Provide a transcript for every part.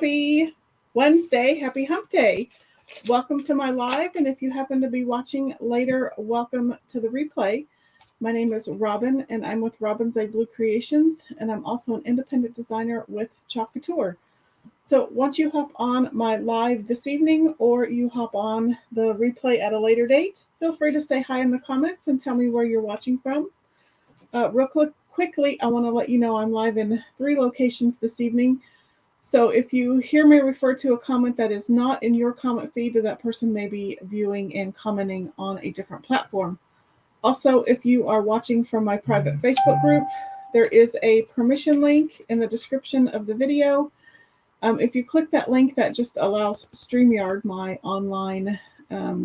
Happy Wednesday. Happy hump day. Welcome to my live. And if you happen to be watching later, welcome to the replay. My name is Robin and I'm with Robin's A Blue Creations. And I'm also an independent designer with Couture. So once you hop on my live this evening or you hop on the replay at a later date, feel free to say hi in the comments and tell me where you're watching from. Real quickly, I want to let you know I'm live in 3 locations this evening. So if you hear me refer to a comment that is not in your comment feed, that person may be viewing and commenting on a different platform. Also, if you are watching from my private Facebook group, there is a permission link in the description of the video. If you click that link, that just allows StreamYard, my online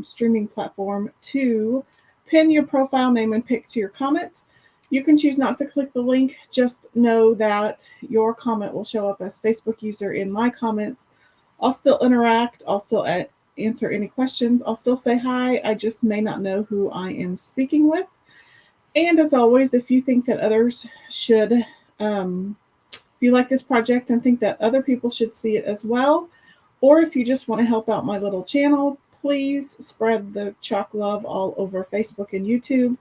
streaming platform, to pin your profile name and pic to your comment. You can choose not to click the link. Just know that your comment will show up as Facebook user in my comments. I'll still interact. I'll still answer any questions. I'll still say hi. I just may not know who I am speaking with. And as always, if you think that others should, if you like this project and think that other people should see it as well, or if you just want to help out my little channel, please spread the chalk love all over Facebook and YouTube.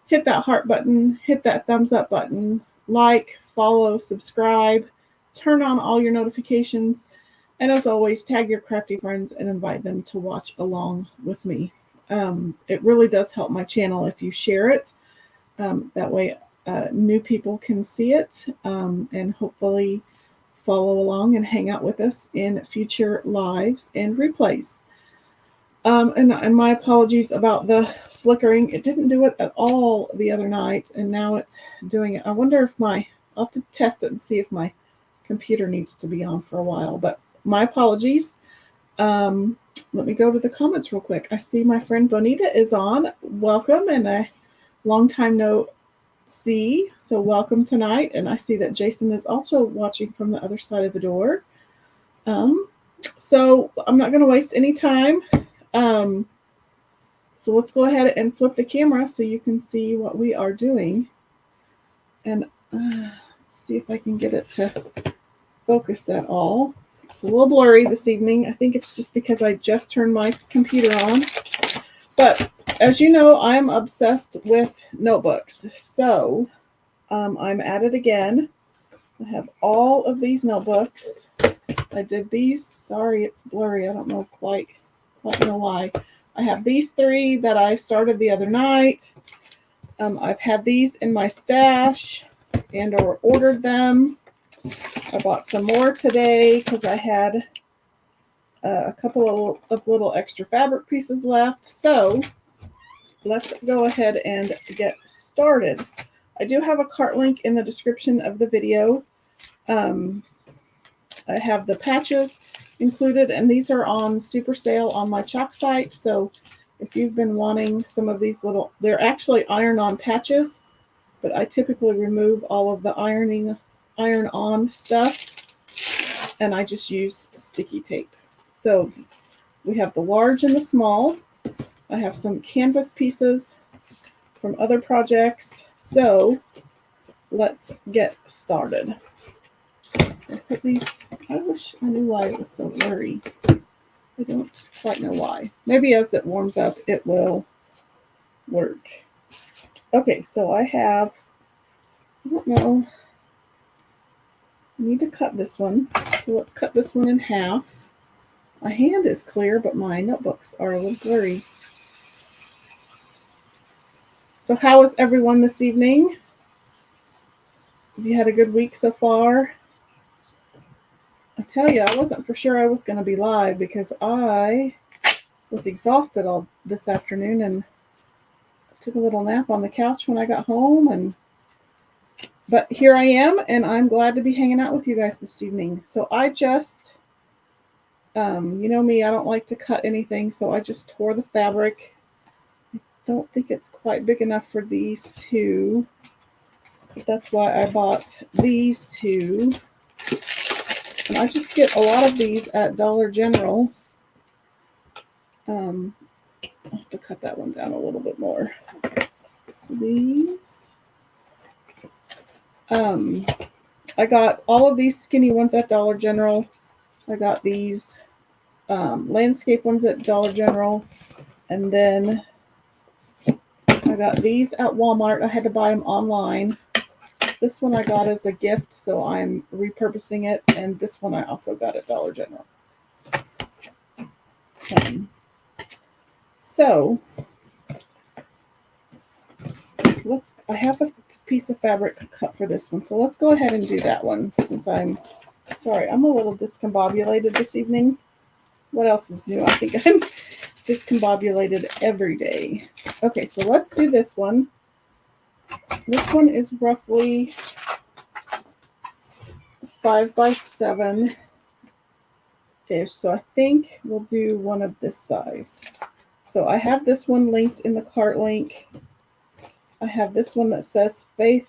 Hit that heart button, hit that thumbs up button, like, follow, subscribe, turn on all your notifications, and as always, tag your crafty friends and invite them to watch along with me. It really does help my channel if you share it. That way new people can see it and hopefully follow along and hang out with us in future lives and replays. And my apologies about the flickering. It didn't do it at all the other night, and now it's doing it. I wonder if I'll have to test it and see if my computer needs to be on for a while, but my apologies. Let me go to the comments real quick. I see my friend Bonita is on. Welcome, and a long time no see, so welcome tonight. And I see that Jason is also watching from the other side of the door. So I'm not going to waste any time. So let's go ahead and flip the camera so you can see what we are doing. And let's see if I can get it to focus at all. It's a little blurry this evening. I think it's just because I just turned my computer on. But as you know, I am obsessed with notebooks. So I'm at it again. I have all of these notebooks. I did these. Sorry, it's blurry. I don't know quite know why. I have these 3 that I started the other night. I've had these in my stash and or ordered them. I bought some more today because I had a couple of little extra fabric pieces left. So let's go ahead and get started. I do have a cart link in the description of the video. I have the patches included, and these are on super sale on my chalk site. So if you've been wanting some of these they're actually iron-on patches, but I typically remove all of the iron-on stuff, and I just use sticky tape. So we have the large and the small. I have some canvas pieces from other projects. So let's get started. I put these. I wish I knew why it was so blurry. I don't quite know why. Maybe as it warms up, it will work. Okay, so I don't know. I need to cut this one. So let's cut this one in half. My hand is clear, but my notebooks are a little blurry. So how is everyone this evening? Have you had a good week so far? I tell you, I wasn't for sure I was going to be live because I was exhausted all this afternoon and took a little nap on the couch when I got home. But here I am, and I'm glad to be hanging out with you guys this evening. So I just, you know me, I don't like to cut anything, so I just tore the fabric. I don't think it's quite big enough for these 2, but that's why I bought these 2. And I just get a lot of these at Dollar General. I'll have to cut that one down a little bit more. These. I got all of these skinny ones at Dollar General I got these landscape ones at Dollar General, and then I got these at Walmart. I had to buy them online. This one I got as a gift, so I'm repurposing it, and this one I also got at Dollar General. So I have a piece of fabric cut for this one, so let's go ahead and do that one, since I'm a little discombobulated this evening. What else is new? I think I'm discombobulated every day. Okay, so let's do this one. This one is roughly 5 by 7 ish, so I think we'll do one of this size. So I have this one linked in the cart link. I have this one that says Faith,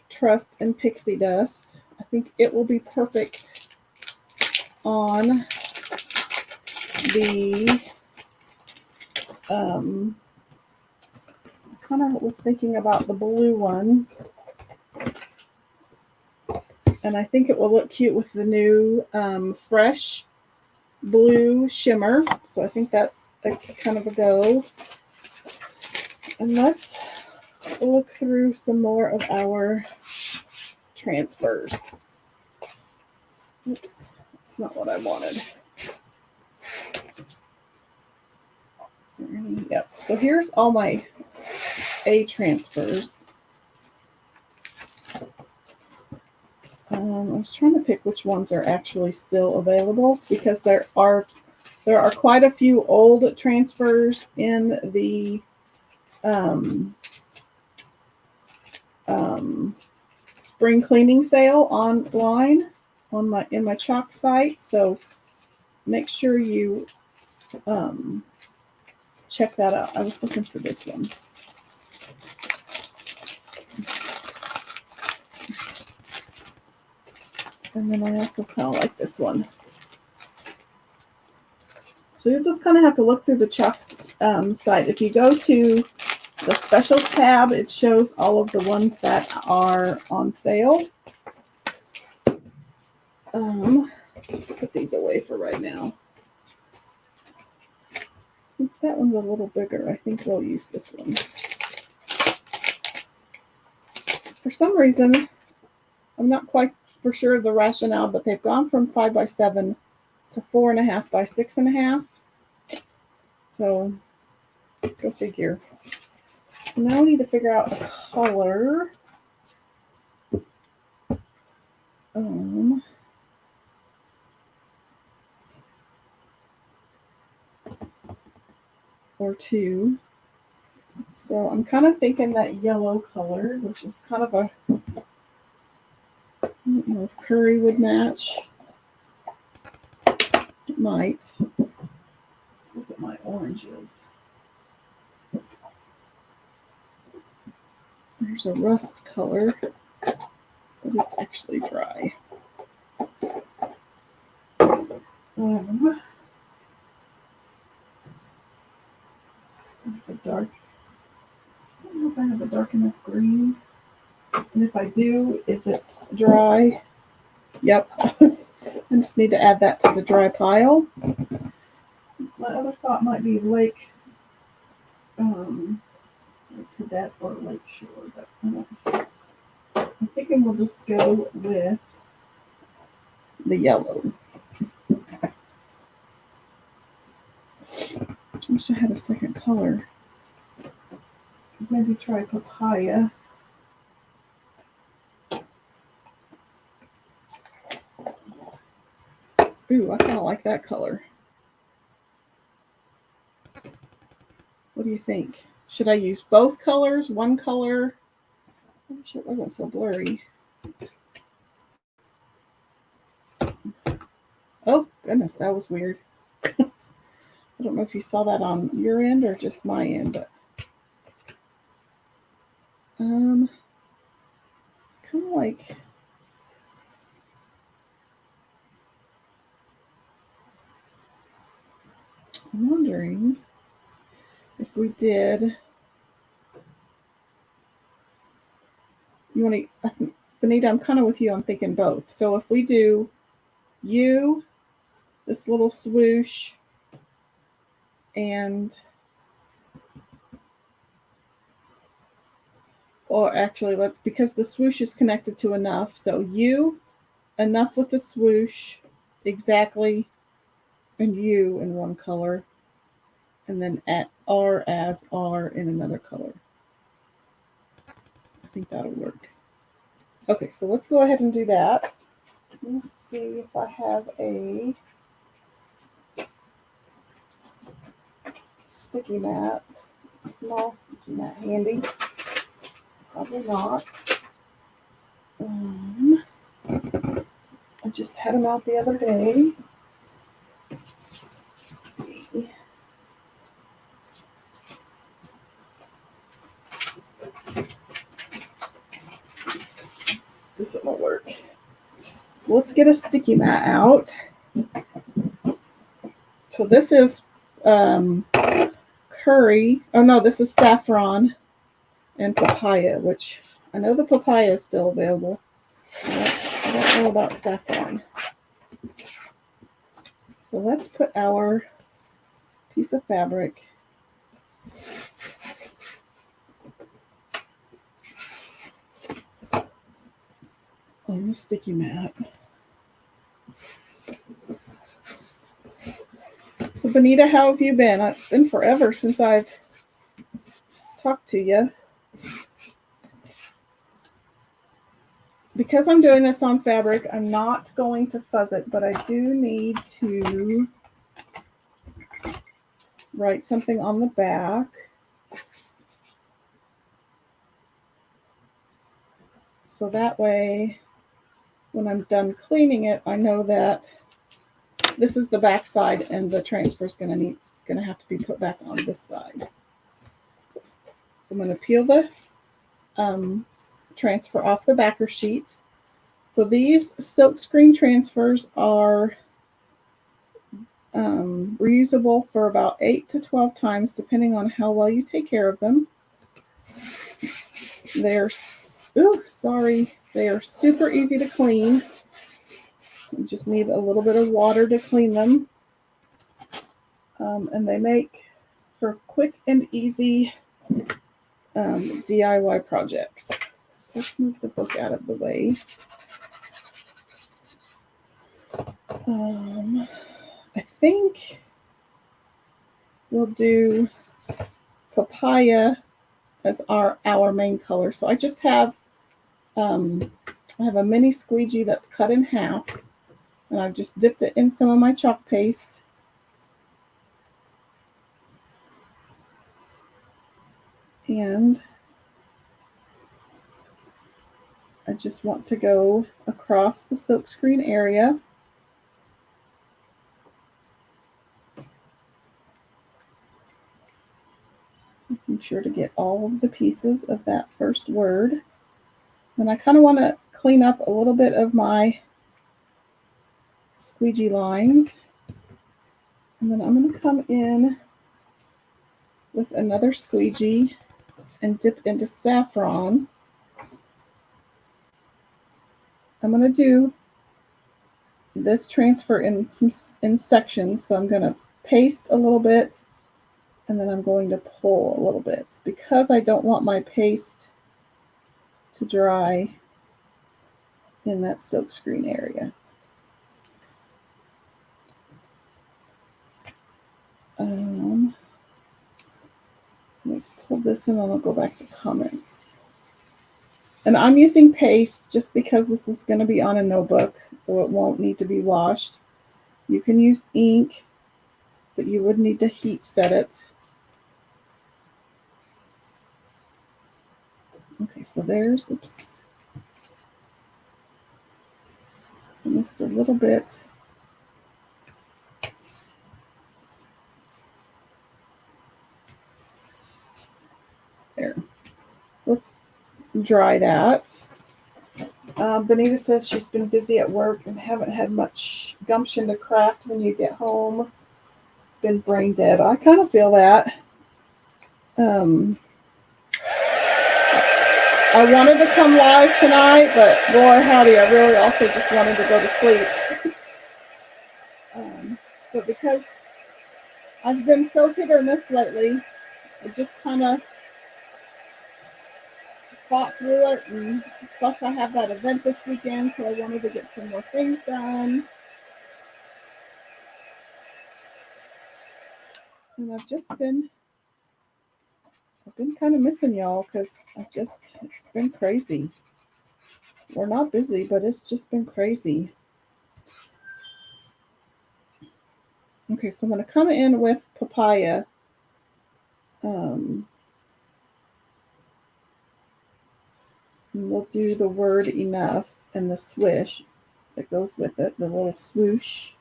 Trust, and Pixie Dust. I think it will be perfect on the I kind of was thinking about the blue one, and I think it will look cute with the new fresh blue shimmer. So I think that's a kind of a go. And let's look through some more of our transfers. Oops, that's not what I wanted. Yep. So here's all my A transfers. I was trying to pick which ones are actually still available, because there are quite a few old transfers in the spring cleaning sale online in my chalk site. So make sure you check that out. I was looking for this one. And then I also kind of like this one. So you just kind of have to look through the chalk site. If you go to the specials tab, it shows all of the ones that are on sale. Let's put these away for right now. Since that one's a little bigger, I think we'll use this one. For some reason, I'm not quite for sure of the rationale, but they've gone from 5 by 7 to 4.5 by 6.5. So go figure. Now we need to figure out a color. Or two. So I'm kind of thinking that yellow color, which is kind of a, I don't know if curry would match. It might. Let's look at my oranges. There's a rust color, but it's actually dry. Dark. I don't know if I have a dark enough green. And if I do, is it dry? Yep. I just need to add that to the dry pile. My other thought might be Lake Cadet or Lake Shore, but I'm thinking we'll just go with the yellow. I wish I had a second color. Maybe try papaya. Ooh, I kind of like that color. What do you think? Should I use both colors? One color? I wish it wasn't so blurry. Oh, goodness, that was weird. I don't know if you saw that on your end or just my end, but kind of like I'm wondering if we did. You want to, Benita? I'm kind of with you. I'm thinking both. So if we do you, this little swoosh, and or actually because the swoosh is connected to enough. So you, enough with the swoosh, exactly, and you in one color, and then at R as R in another color. I think that'll work. Okay, so let's go ahead and do that. Let's see if I have a sticky mat, small sticky mat handy. Probably not. I just had them out the other day. Let's see. This will work. So let's get a sticky mat out. So this is curry. Oh no, this is saffron and papaya, which I know the papaya is still available. I don't know about saffron. So let's put our piece of fabric on the sticky mat. So Benita, how have you been? It's been forever since I've talked to you. Because I'm doing this on fabric, I'm not going to fuzz it, but I do need to write something on the back. So that way, when I'm done cleaning it, I know that this is the back side and the transfer is going to have to be put back on this side. So I'm going to peel the transfer off the backer sheet. So these silkscreen transfers are reusable for about 8 to 12 times, depending on how well you take care of them. They are super easy to clean. You just need a little bit of water to clean them. And they make for quick and easy DIY projects. Let's move the book out of the way. I think we'll do papaya as our main color. So I just have I have a mini squeegee that's cut in half, and I've just dipped it in some of my chalk paste. And I just want to go across the silkscreen area. Making sure to get all of the pieces of that first word. And I kind of want to clean up a little bit of my squeegee lines. And then I'm going to come in with another squeegee and dip into saffron. I'm going to do this transfer in sections. So I'm going to paste a little bit, and then I'm going to pull a little bit because I don't want my paste to dry in that silkscreen area. Let's pull this in and I'll go back to comments. And I'm using paste just because this is going to be on a notebook, so it won't need to be washed. You can use ink, but you would need to heat set it. Okay, so there's, oops. I missed a little bit. There. Let's dry that. Benita says she's been busy at work and haven't had much gumption to craft when you get home. Been brain dead. I kind of feel that. I wanted to come live tonight, but boy howdy, I really also just wanted to go to sleep. But because I've been so hit or miss lately, I just kind of fought through it. And plus, I have that event this weekend, so I wanted to get some more things done. And I've been kind of missing y'all because it's been crazy. We're not busy, but it's just been crazy. Okay, so I'm going to come in with papaya. And we'll do the word enough and the swish that goes with it, the little swoosh.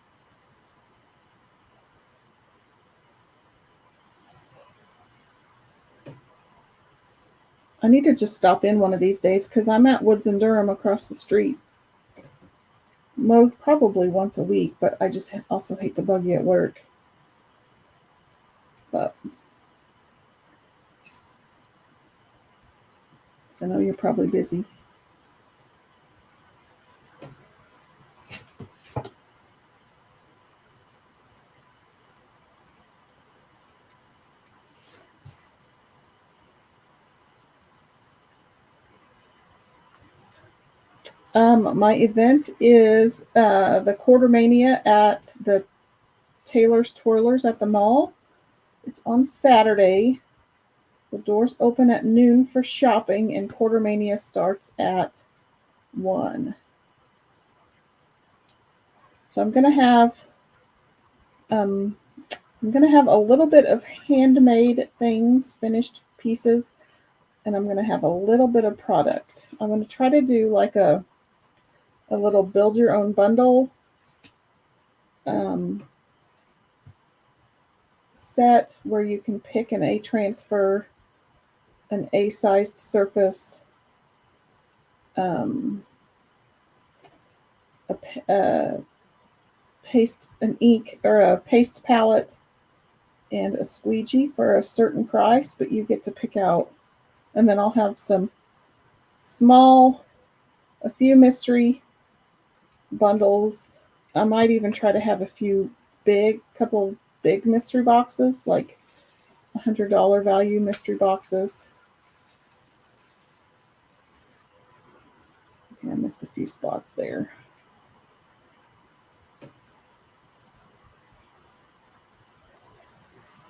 I need to just stop in one of these days because I'm at Woods and Durham across the street. Probably once a week, but I just also hate to bug you at work. But so I know you're probably busy. My event is the Quartermania at the Taylor's Twirlers at the mall. It's on Saturday. The doors open at noon for shopping, and Quartermania starts at 1. So I'm gonna have a little bit of handmade things, finished pieces, and I'm gonna have a little bit of product. I'm gonna try to do like a little build your own bundle set where you can pick an A transfer, an A-sized surface, a paste palette, and a squeegee for a certain price, but you get to pick out. And then I'll have a few mystery bundles. I might even try to have couple big mystery boxes, like $100 value mystery boxes. Okay, I missed a few spots there.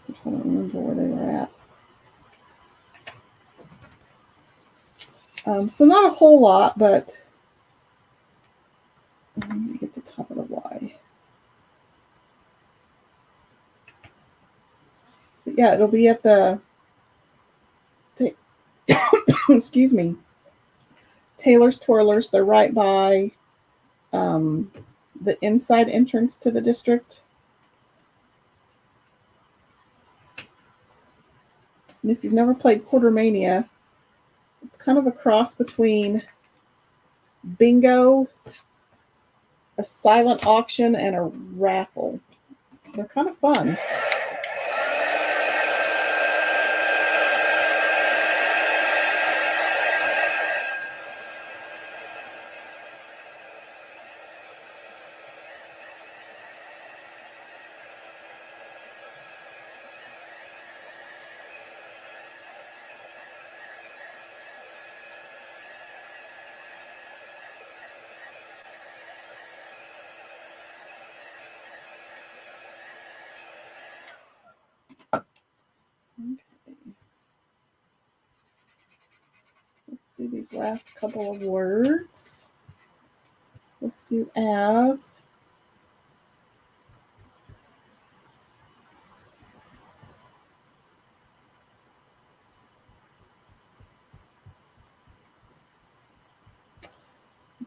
I don't remember where they were at. So not a whole lot, but let me get the top of the Y. But yeah, it'll be at the excuse me, Taylor's Twirlers. They're right by the inside entrance to the district. And if you've never played Quartermania, it's kind of a cross between bingo, a silent auction, and a raffle. They're kind of fun. Okay. Let's do these last couple of words. Let's do as.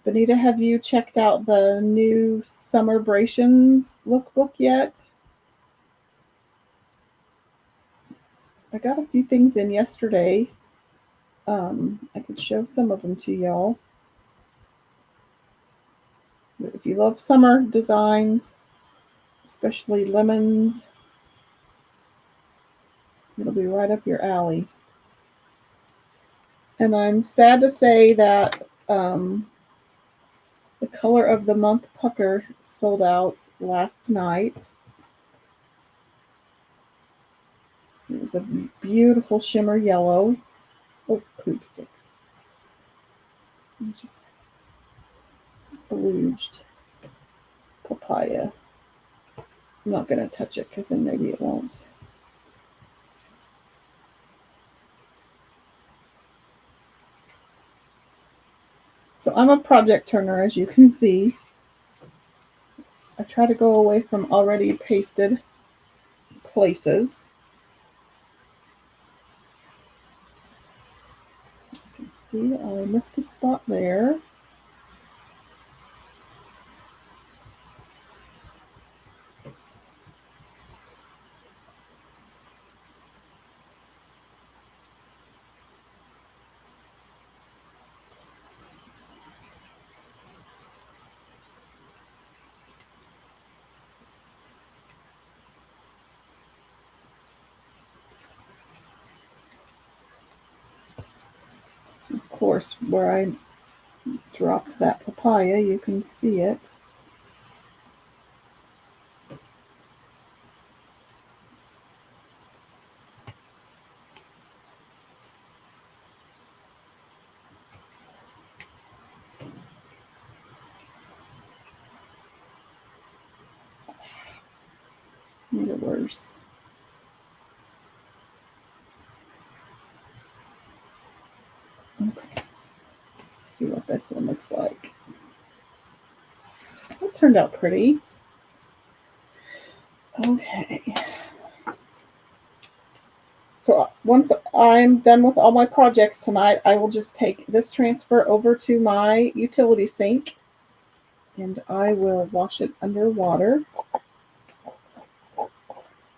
Benita, have you checked out the new Summerbrations lookbook yet? I got a few things in yesterday. I could show some of them to y'all. If you love summer designs, especially lemons, it'll be right up your alley. And I'm sad to say that the Color of the Month pucker sold out last night. Here's a beautiful shimmer yellow. Oh, poop sticks. I just splooged papaya. I'm not going to touch it because then maybe it won't. So I'm a project turner, as you can see. I try to go away from already pasted places. You can see I missed a spot there. Of course, where I dropped that papaya, you can see it. Made it worse. Okay. Let's see what this one looks like. It turned out pretty. Okay. So once I'm done with all my projects tonight, I will just take this transfer over to my utility sink and I will wash it under water.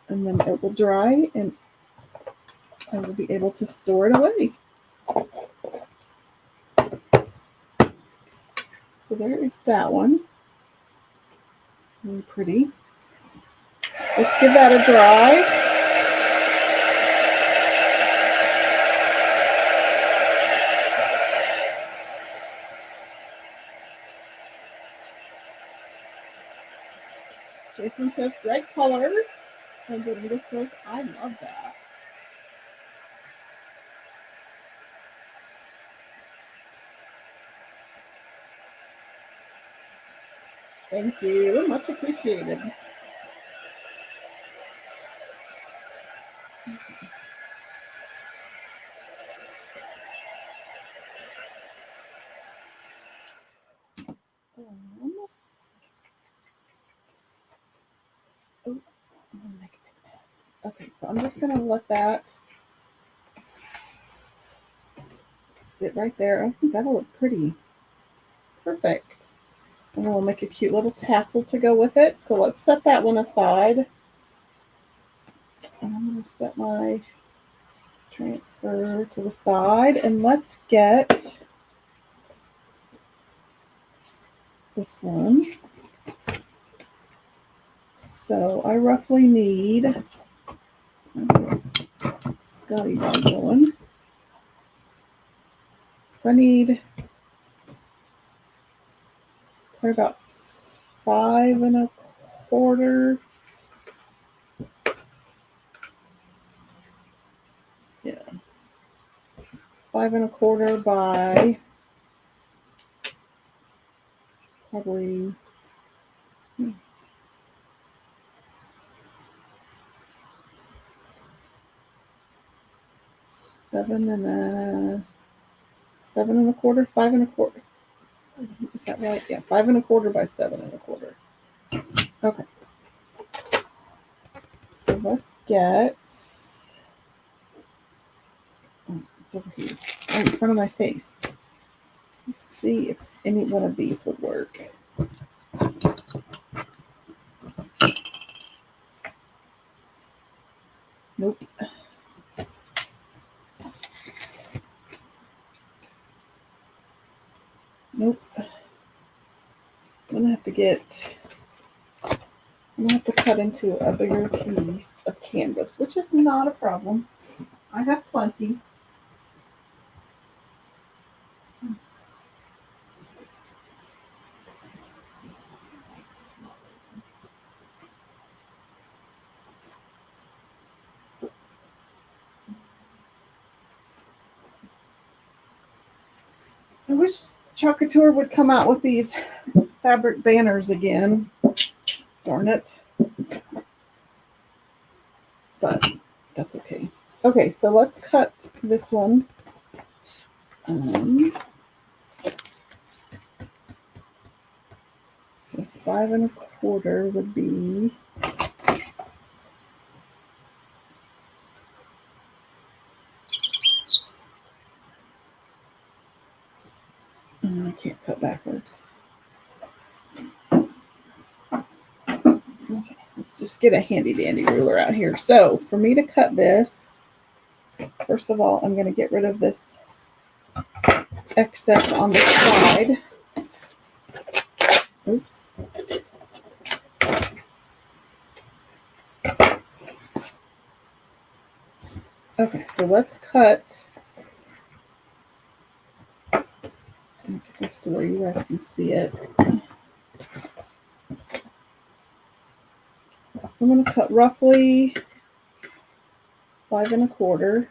And then it will dry and I will be able to store it away. So there is that one. Really pretty. Let's give that a dry. Jason says great colors. And Benita says, I love that. Thank you. Much appreciated. Oh, I'm gonna make a big mess. Okay, so I'm just gonna let that sit right there. I think that'll look pretty. Perfect. And we'll make a cute little tassel to go with it. So let's set that one aside. And I'm gonna set my transfer to the side and let's get this one. So I roughly need Scotty Bond going. So I need probably about 5 1/4. Yeah. 5 1/4 by probably 7 1/4, 5 1/4. Is that right? Yeah, 5 1/4 by 7 1/4. Okay. So let's get. Oh, it's over here, right in front of my face. Let's see if any one of these would work. Nope. Nope. I'm gonna have to cut into a bigger piece of canvas, which is not a problem. I have plenty. I wish Couture would come out with these fabric banners again. Darn it. But that's okay. Okay, so let's cut this one. So 5 1/4 would be. I can't cut backwards. Okay, let's just get a handy dandy ruler out here. So for me to cut this, first of all, I'm going to get rid of this excess on the side. Oops. Okay, so let's cut. Get this to where you guys can see it. So I'm going to cut roughly 5 1/4.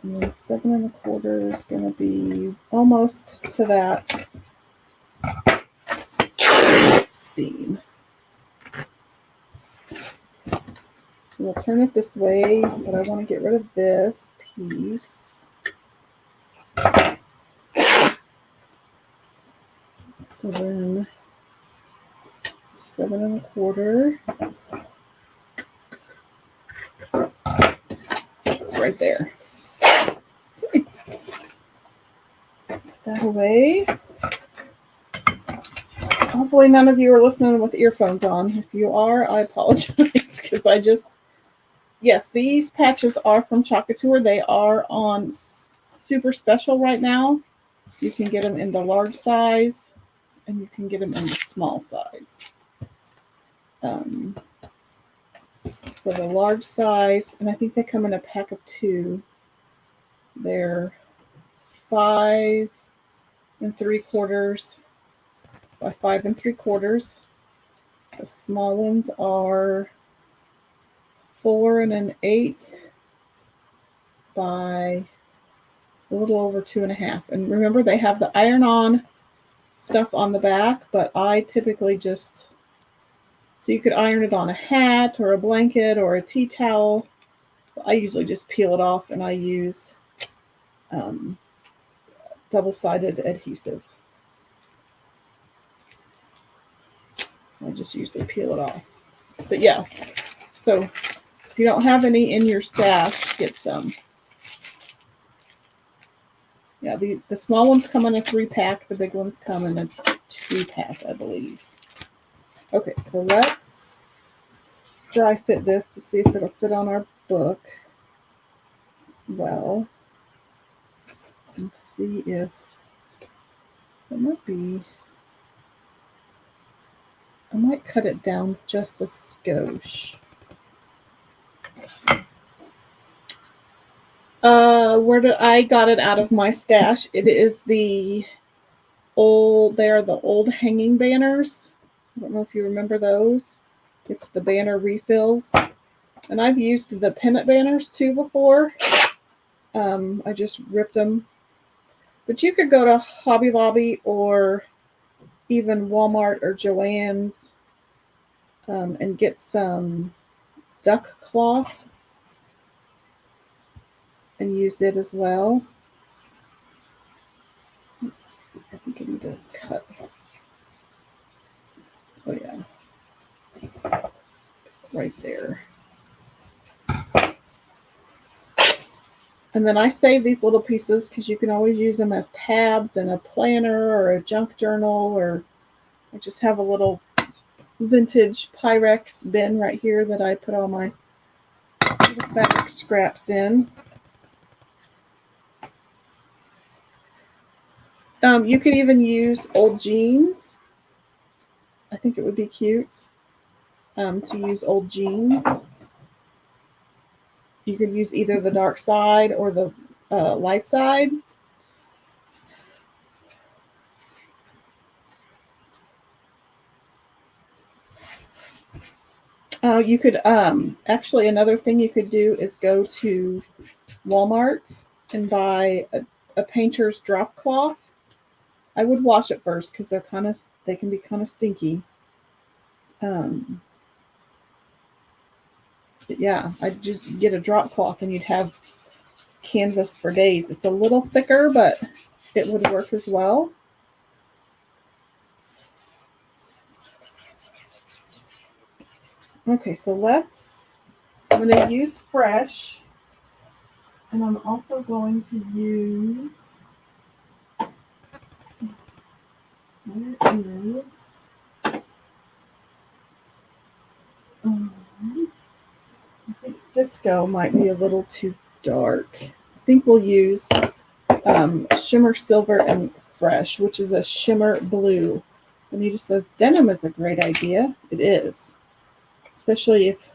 And then 7 1/4 is going to be almost to that seam. So we'll turn it this way, but I want to get rid of this piece. So then 7 1/4. It's right there. Okay. Put that away. Hopefully none of you are listening with earphones on. If you are, I apologize because yes, these patches are from Couture. They are on super special right now. You can get them in the large size and you can get them in the small size. So the large size, and I think they come in a pack of 2. They're 5 3/4 by 5 3/4. The small ones are 4 1/8 by a little over 2 1/2. And remember, they have the iron-on stuff on the back, but I typically just, so you could iron it on a hat or a blanket or a tea towel. I usually just peel it off and I use double-sided adhesive. So I just usually peel it off. But yeah, so if you don't have any in your stash, get some. Yeah, the small ones come in a 3-pack. The big ones come in a 2-pack, I believe. Okay, so let's dry fit this to see if it'll fit on our book well. And see if it might be. I might cut it down just a skosh. Where did I got it out of my stash? It is they are the old hanging banners. I don't know if you remember those. It's the banner refills. And I've used the pennant banners too before. I just ripped them. But you could go to Hobby Lobby or even Walmart or Joann's and get some duck cloth and use it as well. Let's see, I think I need to cut. Oh yeah, right there. And then I save these little pieces because you can always use them as tabs in a planner or a junk journal, or I just have a little vintage Pyrex bin right here that I put all my little fabric scraps in. You could even use old jeans. I think it would be cute to use old jeans. You could use either the dark side or the light side. You could actually, another thing you could do is go to Walmart and buy a painter's drop cloth. I would wash it first because they can be kind of stinky. But yeah, I'd just get a drop cloth and you'd have canvas for days. It's a little thicker, but it would work as well. Okay, so I'm going to use fresh, and I'm also going to use, where is, I think Disco might be a little too dark. I think we'll use Shimmer Silver and Fresh, which is a shimmer blue. Anita says denim is a great idea. It is, especially if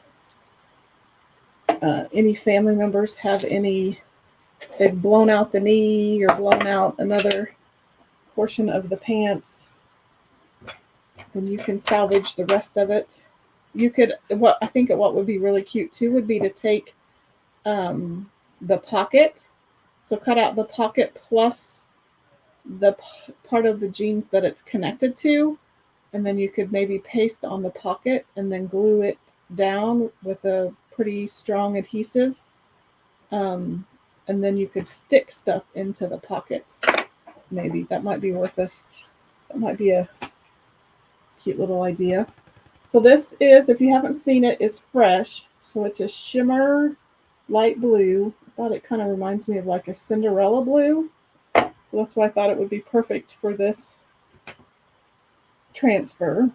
any family members have they've blown out the knee or blown out another portion of the pants, then you can salvage the rest of it. You could, what would be really cute too would be to take the pocket. So cut out the pocket plus the part of the jeans that it's connected to, and then you could maybe paste on the pocket and then glue it down with a pretty strong adhesive. And then you could stick stuff into the pocket. Maybe that might be a cute little idea. So this is, if you haven't seen it, is Fresh. So it's a shimmer light blue. I thought it kind of reminds me of like a Cinderella blue. So that's why I thought it would be perfect for this transfer.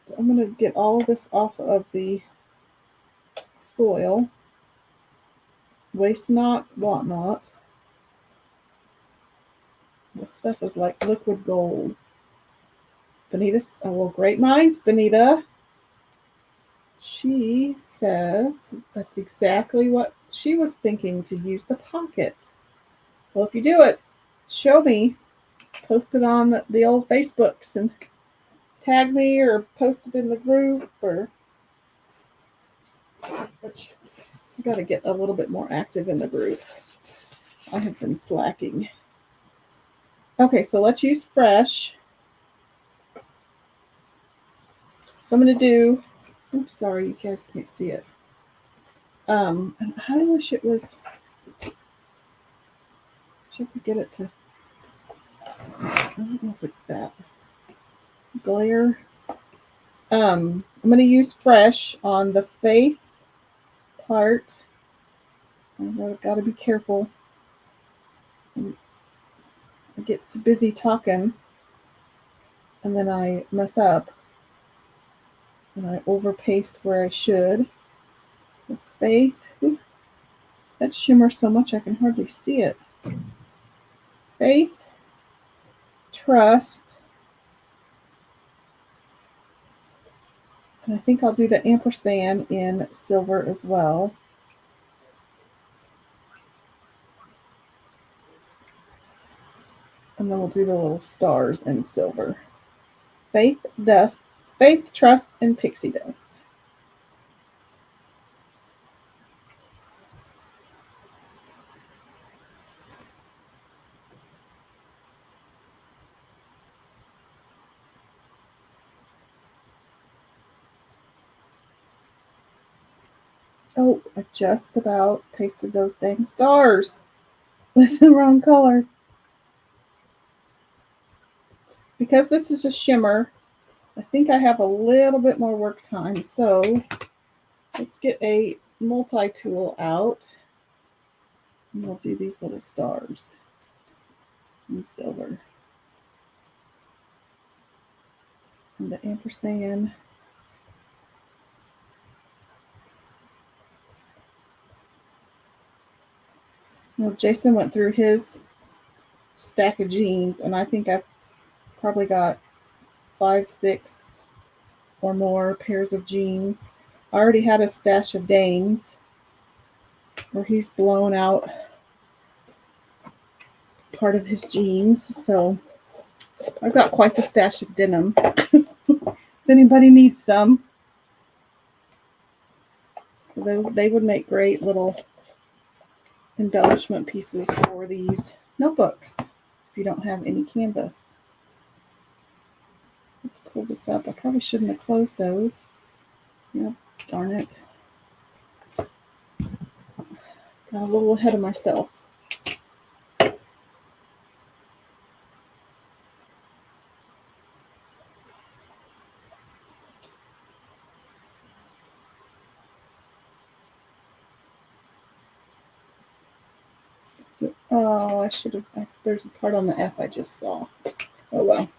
So I'm going to get all of this off of the foil. Waste not, want not. This stuff is like liquid gold. Benita, great minds, Benita. She says that's exactly what she was thinking, to use the pocket. Well, if you do it, show me. Post it on the old Facebooks and tag me, or post it in the group, which I got to get a little bit more active in the group. I have been slacking. Okay, so let's use Fresh. So I'm going to do, oops, sorry, you guys can't see it. And I wish it was, I could get it to, I don't know if it's that glare. I'm going to use Fresh on the Faith part. I've got to be careful. I get too busy talking, and then I mess up, and I overpaste where I should. So Faith, that shimmers so much I can hardly see it. Faith, Trust, and I think I'll do the ampersand in silver as well. And then we'll do the little stars in silver. Faith, Dust, Faith, Trust, and Pixie Dust. Oh, I just about pasted those dang stars with the wrong color. Because this is a shimmer, I think I have a little bit more work time. So let's get a multi-tool out, and we'll do these little stars in silver. And the ampersand. Well, Jason went through his stack of jeans, and I think I've probably got 5, 6 or more pairs of jeans. I already had a stash of Danes where he's blown out part of his jeans. So I've got quite the stash of denim. If anybody needs some. So they would make great little embellishment pieces for these notebooks if you don't have any canvas. Let's pull this up. I probably shouldn't have closed those. Yep, darn it. Got a little ahead of myself. Oh, I should have. There's a part on the F I just saw. Oh well.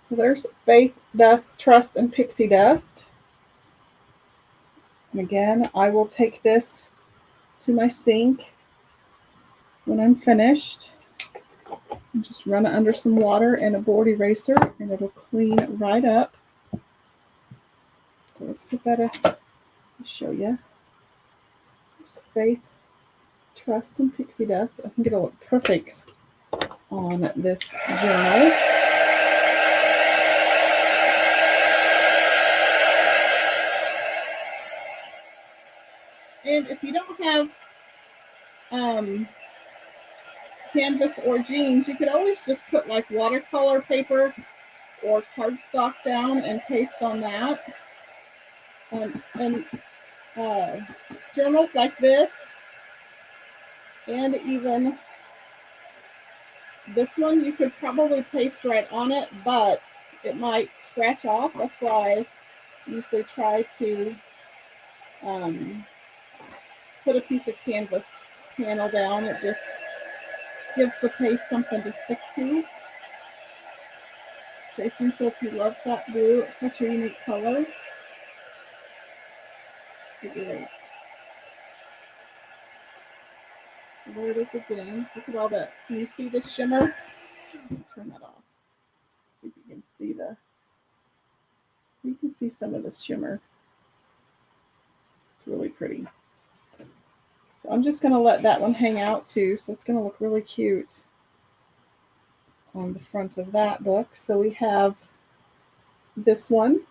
So there's Faith, Dust, Trust, and Pixie Dust. And again, I will take this to my sink when I'm finished and just run it under some water and a board eraser, and it'll clean right up. So let's get that. I'll show you. There's Faith, Trust, and Pixie Dust. I think it'll look perfect on this journal. And if you don't have canvas or jeans, you could always just put like watercolor paper or cardstock down and paste on that. And journals like this, and even this one, you could probably paste right on it, but it might scratch off. That's why I usually try to put a piece of canvas panel down. It just gives the paste something to stick to. Jason says he loves that blue. It's such a unique color. It is. There it is again. Look at all that. Can you see the shimmer? Turn that off. See if you can see the. You can see some of the shimmer. It's really pretty. So I'm just going to let that one hang out too. So it's going to look really cute on the front of that book. So we have this one.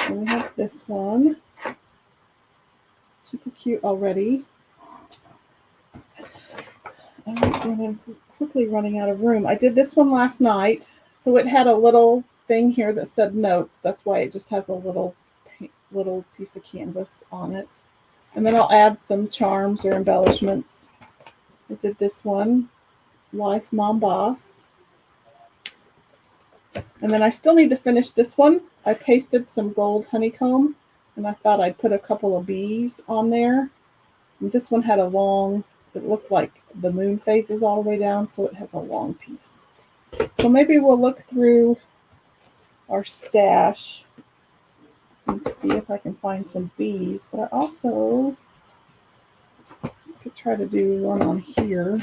And we have this one. Super cute already. I'm quickly running out of room. I did this one last night. So it had a little thing here that said notes. That's why it just has a little piece of canvas on it. And then I'll add some charms or embellishments. I did this one, Life Mom Boss. And then I still need to finish this one. I pasted some gold honeycomb, and I thought I'd put a couple of bees on there. And this one had a long, it looked like the moon phases all the way down, so it has a long piece. So maybe we'll look through our stash and see if I can find some bees. But I also could try to do one on here.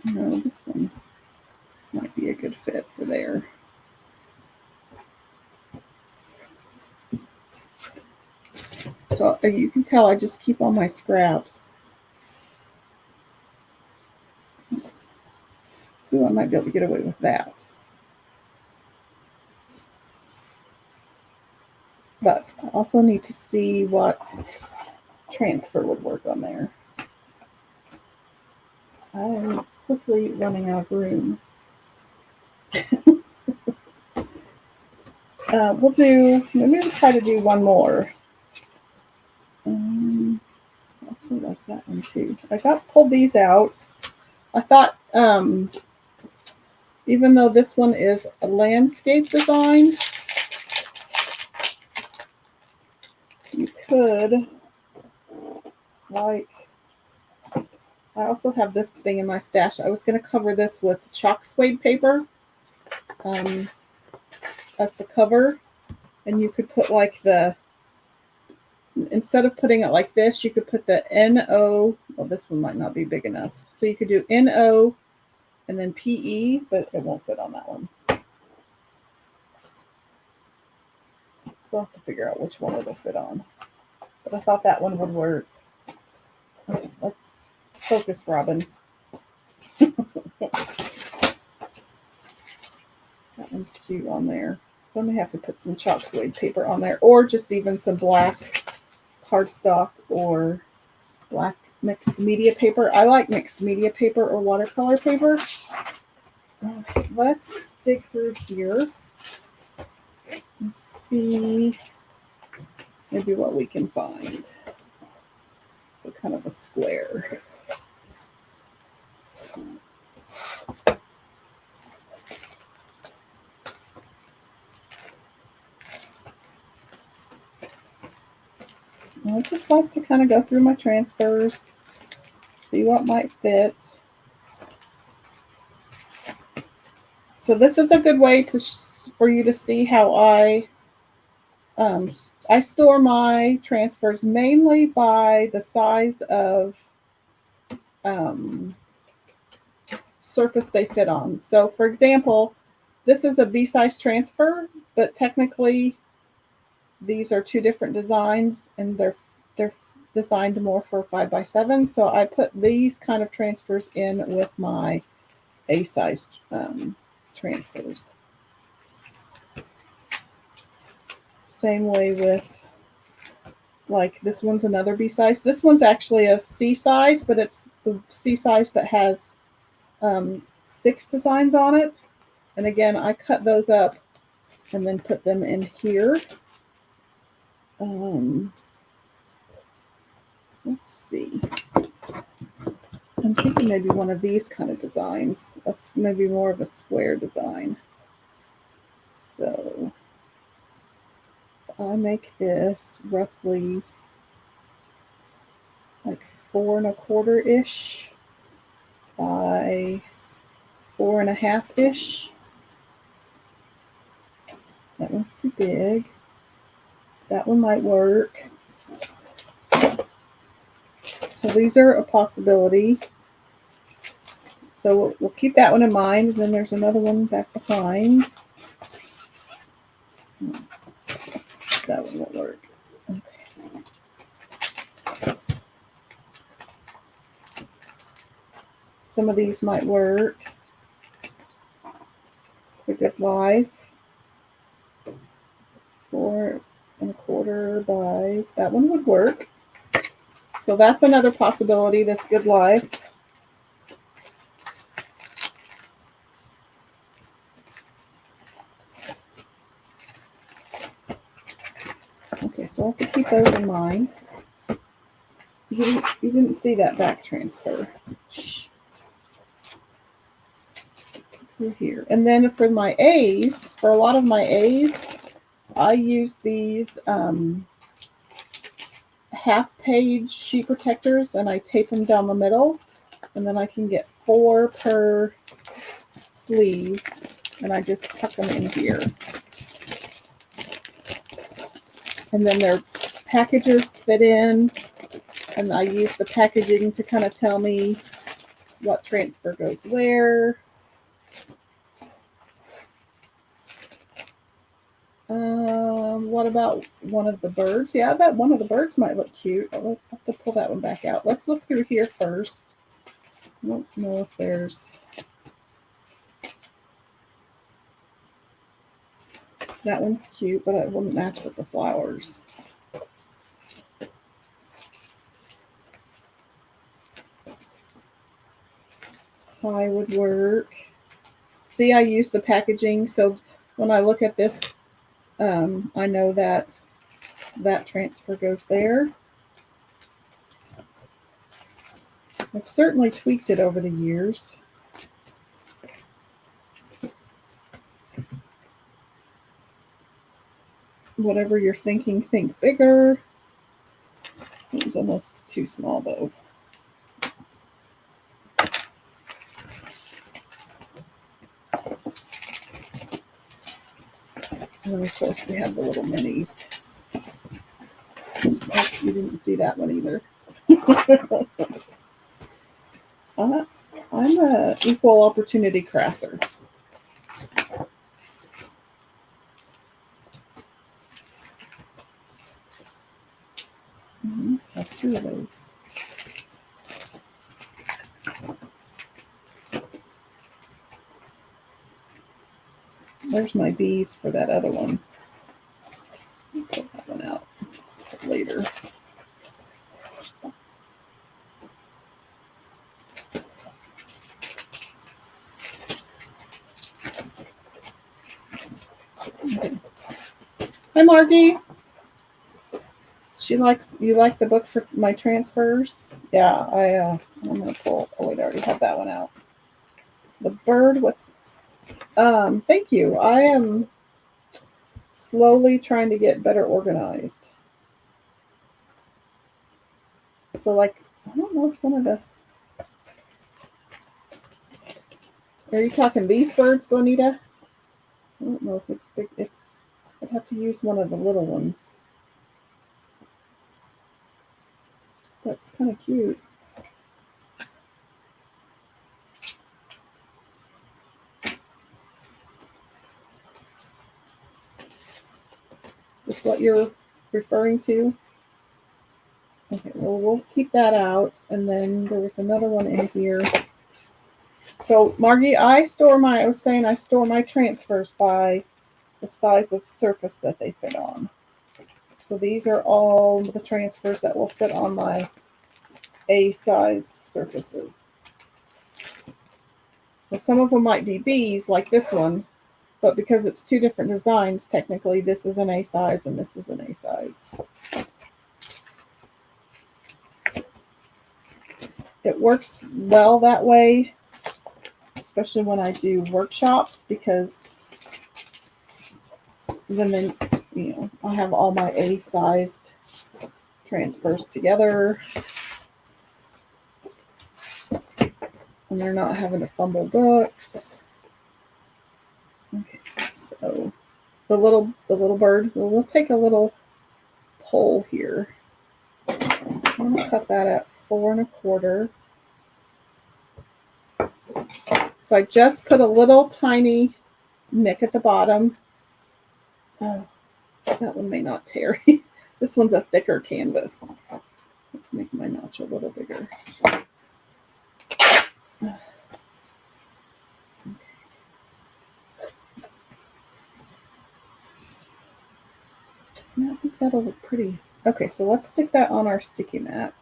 No, this one might be a good fit for there. So you can tell I just keep all my scraps. Ooh, I might be able to get away with that. But I also need to see what transfer would work on there. I'm quickly running out of room. Maybe we'll try to do one more. Also like that one too. I pulled these out. I thought, even though this one is a landscape design, you could, like, I also have this thing in my stash. I was going to cover this with chalksuede paper as the cover. And you could put like instead of putting it like this, you could put the NO. Well, this one might not be big enough. So you could do NO and then PE, but it won't fit on that one. So I'll have to figure out which one it'll fit on. But I thought that one would work. Okay, let's focus, Robin. That one's cute on there. So I may have to put some chalksuede paper on there, or just even some black cardstock or black mixed media paper. I like mixed media paper or watercolor paper. Okay, let's dig through here and see maybe what we can find. So kind of a square. I just like to kind of go through my transfers, see what might fit. So this is a good way for you to see how I store my transfers mainly by the size of surface they fit on. So for example, this is a B-size transfer, but technically these are two different designs and they're designed more for 5x7. So I put these kind of transfers in with my A-size transfers. Same way with, like, this one's another B size. This one's actually a C size, but it's the C size that has 6 designs on it. And again, I cut those up and then put them in here. Let's see. I'm thinking maybe one of these kind of designs, maybe more of a square design. So I make this roughly like 4 1/4-ish by 4 1/2-ish. That one's too big. That one might work. So these are a possibility. So we'll keep that one in mind. Then there's another one back behind. That one won't work. Okay. Some of these might work. A good life. 4 1/4 by, that one would work. So that's another possibility, this good life. Okay, so I have to keep those in mind. You didn't see that back transfer. Through here. And then for my A's, for a lot of my A's, I use these half-page sheet protectors, and I tape them down the middle, and then I can get 4 per sleeve, and I just tuck them in here. And then their packages fit in, and I use the packaging to kind of tell me what transfer goes where. What about one of the birds? Yeah, that one of the birds might look cute. I'll have to pull that one back out. Let's look through here first. I don't know if there's... That one's cute, but it wouldn't match with the flowers. Pie would work. See, I use the packaging, so when I look at this, I know that that transfer goes there. I've certainly tweaked it over the years. Whatever you're thinking, think bigger. It was almost too small though. And of course we have the little minis. Oh, you didn't see that one either. I'm an equal opportunity crafter. Let's have 2 of those. There's my bees for that other one. I'll pull that one out later. Okay. Hi, Margie. You like the book for my transfers? Yeah, I'm gonna pull. Oh wait, I already have that one out. The bird with thank you. I am slowly trying to get better organized. So like, I don't know which one of the. Are you talking these birds, Bonita? I don't know if it's big. I'd have to use one of the little ones. That's kind of cute. Is this what you're referring to? Okay, well, we'll keep that out. And then there was another one in here. So, Margie, I was saying I store my transfers by the size of surface that they fit on. So these are all the transfers that will fit on my A-sized surfaces. So some of them might be B's, like this one, but because it's two different designs, technically this is an A size and this is an A size. It works well that way, especially when I do workshops, because then I have all my A-sized transfers together, and they're not having to fumble books. Okay, so the little bird. Well, we'll take a little pole here. I'm gonna cut that at 4 1/4. So I just put a little tiny nick at the bottom. Oh, that one may not tear. This one's a thicker canvas. Let's make my notch a little bigger. I think that'll look pretty. Okay, so let's stick that on our sticky mat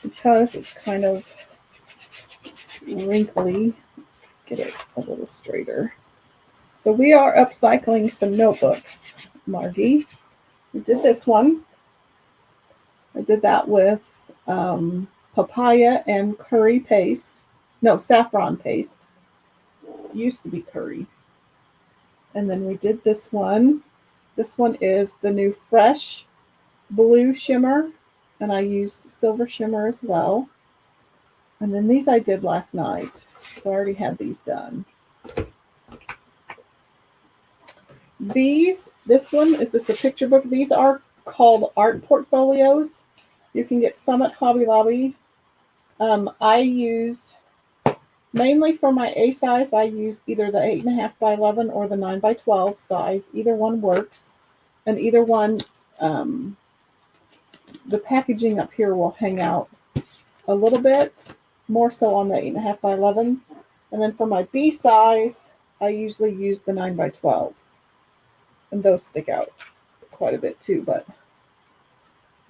because it's kind of wrinkly. Let's get it a little straighter. So we are upcycling some notebooks, Margie. We did this one. I did that with papaya and curry paste. No, saffron paste. It used to be curry. And then we did this one. This one is the new Fresh Blue Shimmer, and I used silver shimmer as well. And then these I did last night, so I already had these done. This one, is this a picture book? These are called art portfolios. You can get some at Hobby Lobby. I use, mainly for my A size, I use either the 8.5 by 11 or the 9 by 12 size. Either one works. And either one, the packaging up here will hang out a little bit, more so on the 8.5 by 11s. And then for my B size, I usually use the 9 by 12s. And those stick out quite a bit too, but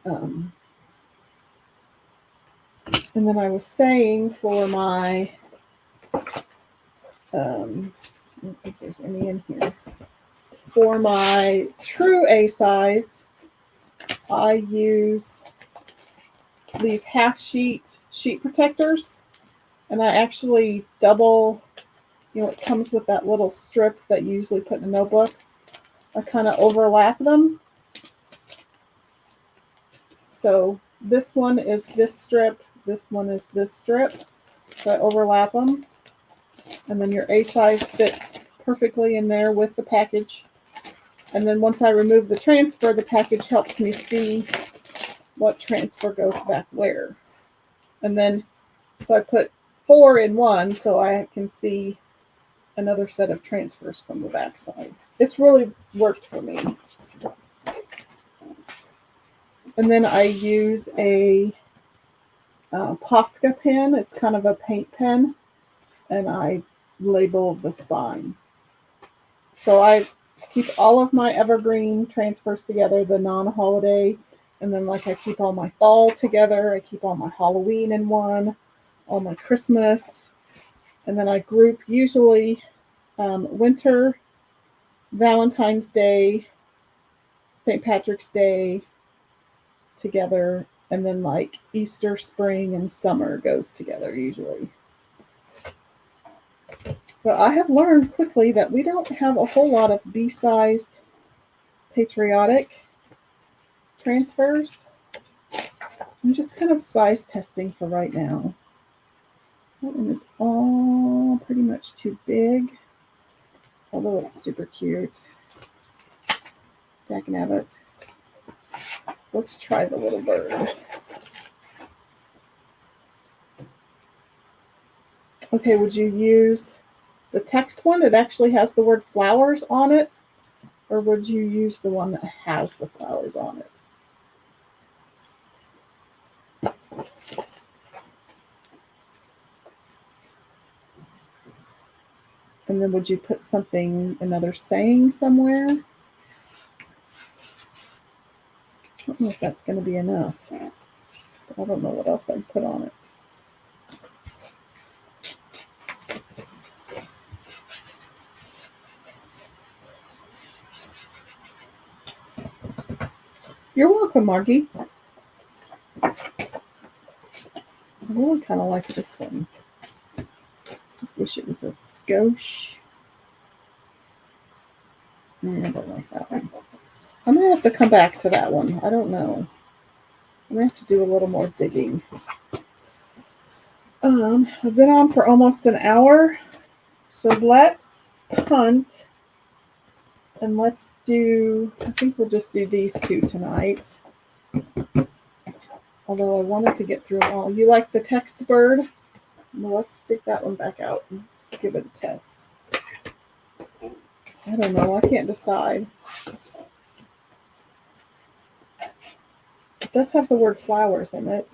and then I was saying for my I don't think there's any in here. For my true A size, I use these half sheet protectors, and I actually double, it comes with that little strip that you usually put in a notebook. I kind of overlap them. So this one is this strip, this one is this strip. So I overlap them. And then your A size fits perfectly in there with the package. And then once I remove the transfer, the package helps me see what transfer goes back where. And then, so I put 4 in one so I can see another set of transfers from the back side. It's really worked for me. And then I use a Posca pen. It's kind of a paint pen. And I label the spine. So I keep all of my evergreen transfers together, the non-holiday, and then like I keep all my fall together. I keep all my Halloween in one, all my Christmas, and then I group usually winter, Valentine's Day, St. Patrick's Day together, and then like Easter, spring, and summer goes together usually. But I have learned quickly that we don't have a whole lot of B-sized patriotic transfers. I'm just kind of size testing for right now. That one is all pretty much too big, although it's super cute. Dagnabbit. Let's try the little bird. Okay, would you use the text one? It actually has the word flowers on it. Or would you use the one that has the flowers on it? And then would you put something, another saying somewhere? I don't know if that's going to be enough. But I don't know what else I'd put on it. You're welcome, Margie. I really kind of like this one. Just wish it was a skosh. I don't like that one. I'm going to have to come back to that one. I don't know. I'm going to have to do a little more digging. I've been on for almost an hour. So let's punt. And let's do, I think we'll just do these two tonight. Although I wanted to get through them all. You like the text bird? Well, let's stick that one back out and give it a test. I don't know. I can't decide. It does have the word flowers in it.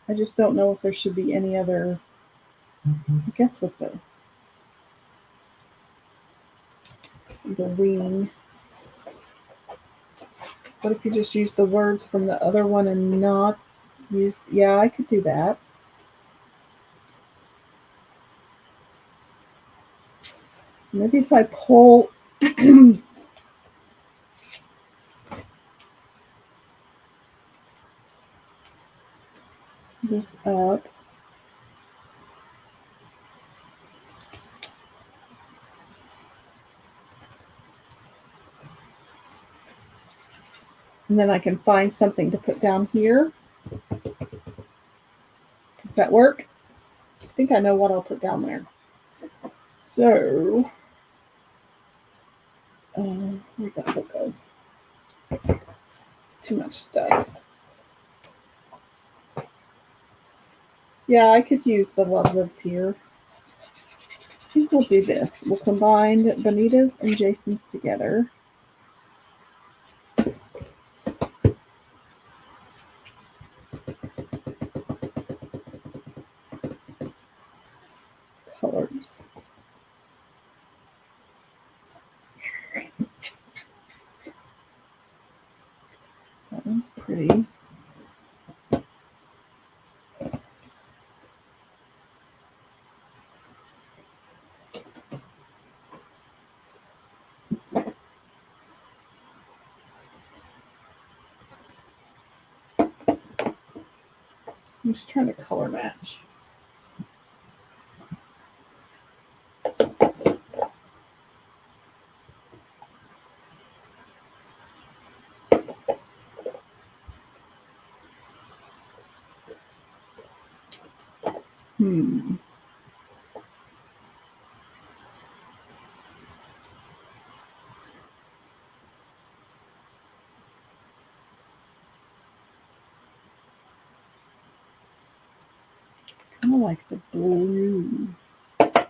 I just don't know if there should be any other, I guess with the wing. What if you just use the words from the other one and not use, yeah, I could do that. Maybe if I pull this up. And then I can find something to put down here. Does that work? I think I know what I'll put down there. So, where'd that book go? Too much stuff. Yeah, I could use the Love Lives here. I think we'll do this. We'll combine Bonita's and Jason's together. Colors. That one's pretty. I'm just trying to color match. Kind of like the blue. I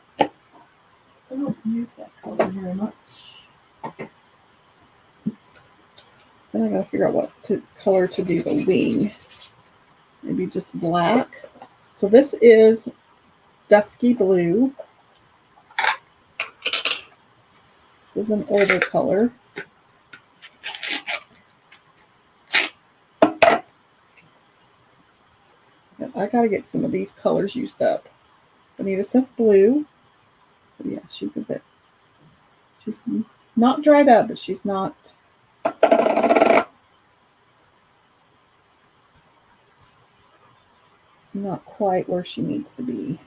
don't use that color very much. Then I gotta figure out what color to do the wing. Maybe just black. So this is dusky blue. This is an older color. I got to get some of these colors used up. Bonita says blue. But yeah, she's not dried up, but she's not quite where she needs to be.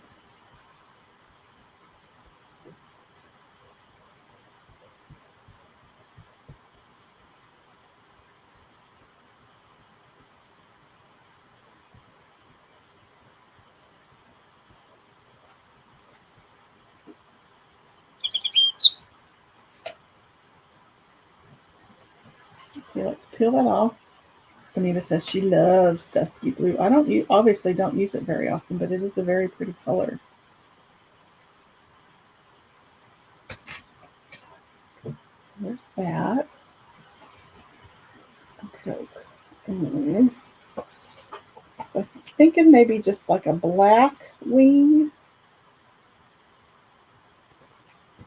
Okay, let's peel that off. Bonita says she loves dusky blue. I obviously don't use it very often, but it is a very pretty color. There's that. Okay. So I'm thinking maybe just like a black wing.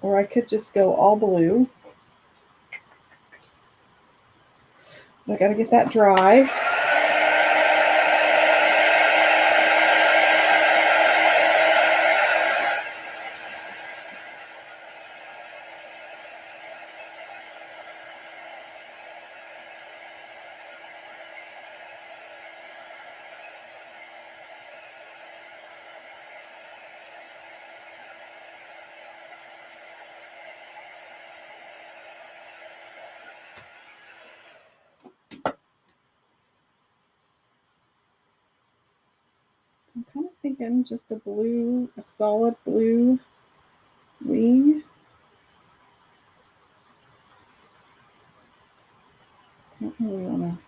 Or I could just go all blue. I gotta get that dry. I'm kind of thinking just a solid blue wing. I don't really want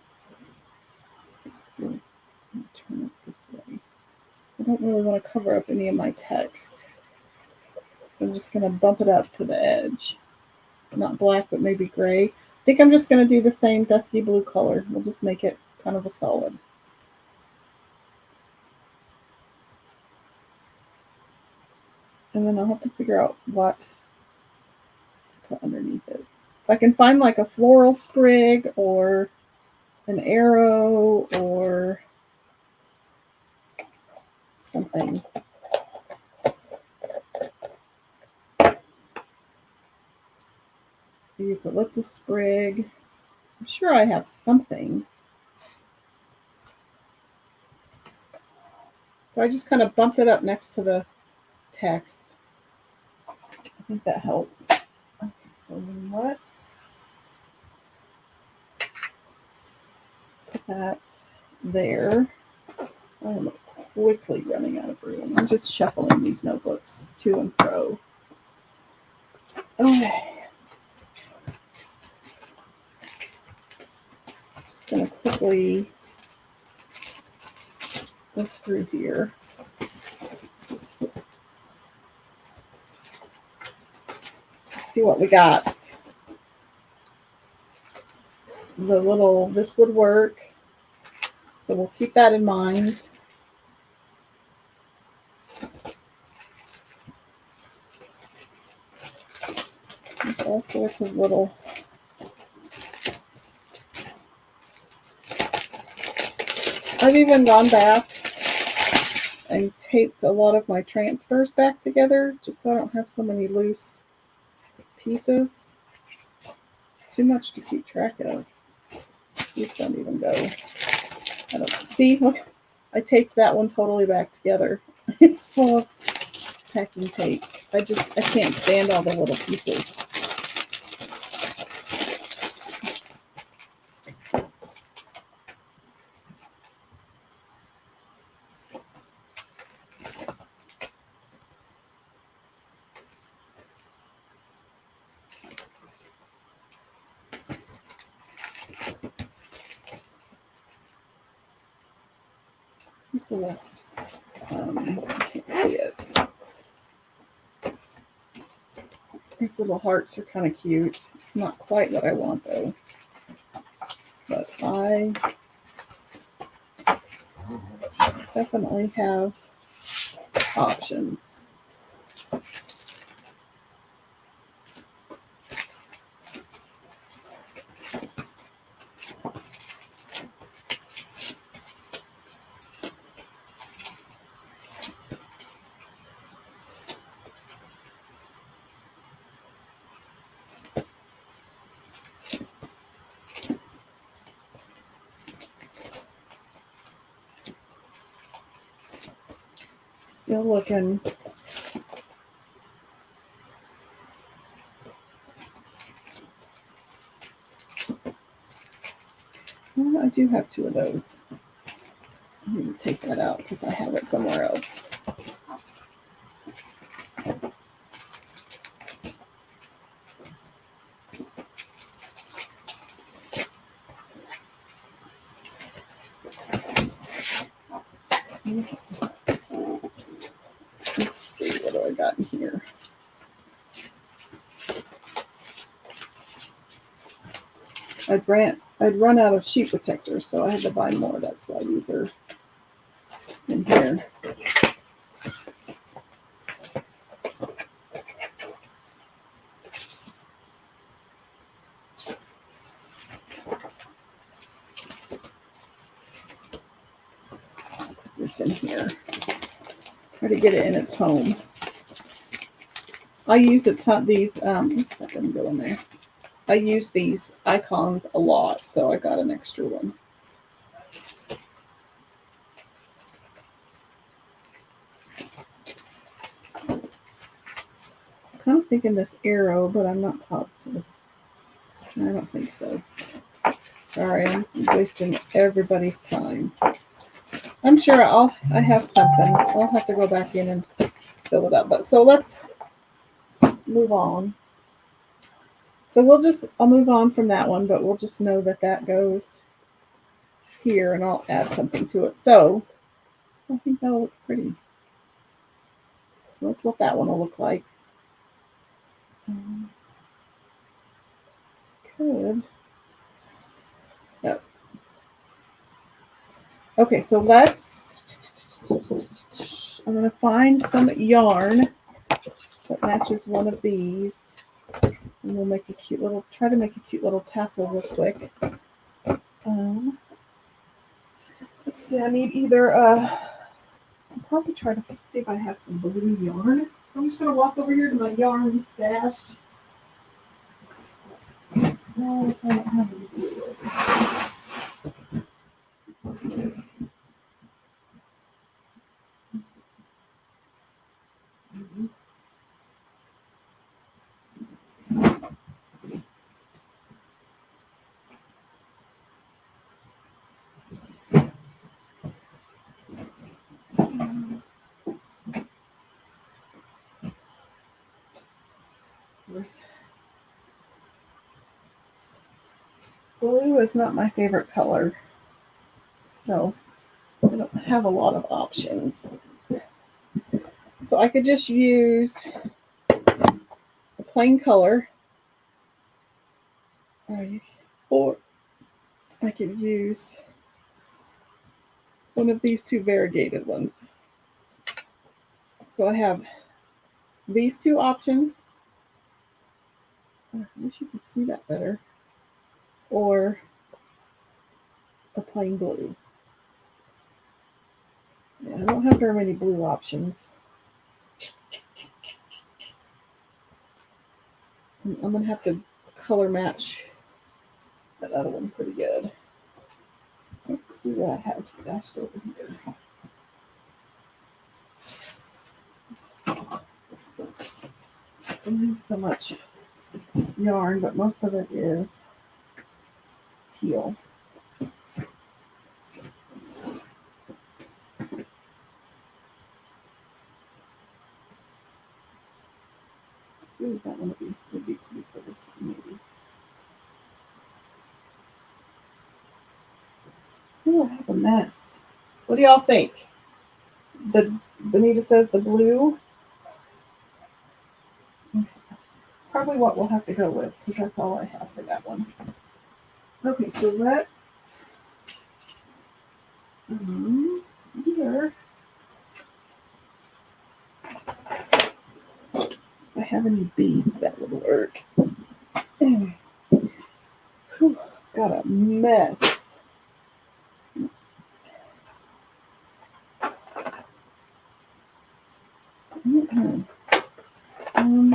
to turn it this way. I don't really want to cover up any of my text. So I'm just going to bump it up to the edge. Not black, but maybe gray. I think I'm just going to do the same dusky blue color. We'll just make it kind of a solid. And then I'll have to figure out what to put underneath it. If I can find like a floral sprig or an arrow or something. Eucalyptus sprig. I'm sure I have something. So I just kind of bumped it up next to the text. I think that helped. Okay, so let's put that there. I'm quickly running out of room. I'm just shuffling these notebooks to and fro. Okay. Just going to quickly go through here. Let's see what we got. This would work. So we'll keep that in mind. There's all sorts of little I've even gone back and taped a lot of my transfers back together just so I don't have so many loose pieces. It's too much to keep track of. These don't even go. I don't see. Look, I taped that one totally back together. It's full of packing tape. I can't stand all the little pieces. So, I can't see it. These little hearts are kind of cute. It's not quite what I want though. But I definitely have options. Still looking. Well, I do have 2 of those. I need to take that out because I have it somewhere else. Let's see, what do I got in here? I'd run out of sheet protectors, so I had to buy more. That's why these are in here. Put this in here. Try to get it in its home. I use a ton these. That doesn't go in there. I use these icons a lot, so I got an extra one. I was kind of thinking this arrow, but I'm not positive. I don't think so. Sorry, I'm wasting everybody's time. I'm sure I have something. I'll have to go back in and fill it up. But so let's move on. So I'll move on from that one, but we'll just know that that goes here, and I'll add something to it. So I think that'll look pretty. That's what that one will look like. Could. Yep. Okay, so I'm going to find some yarn that matches one of these. And we'll make try to make a cute little tassel real quick. Let's see, I need either, I'll probably try to see if I have some blue yarn. I'm just going to walk over here to my yarn stash. No, I don't have any blue. Blue is not my favorite color, so I don't have a lot of options. So I could just use a plain color, or I could use one of these 2 variegated ones. So I have these 2 options. I wish you could see that better. Or a plain blue. Yeah, I don't have very many blue options. I'm going to have to color match that other one pretty good. Let's see what I have stashed over here. I don't have so much yarn, but most of it is teal. I think that one would be pretty for this one, maybe. Oh, I have a mess. What do y'all think? Benita says the blue. It's probably what we'll have to go with, because that's all I have for that one. Okay, so let's here. have any beads that would work. Whew, got a mess.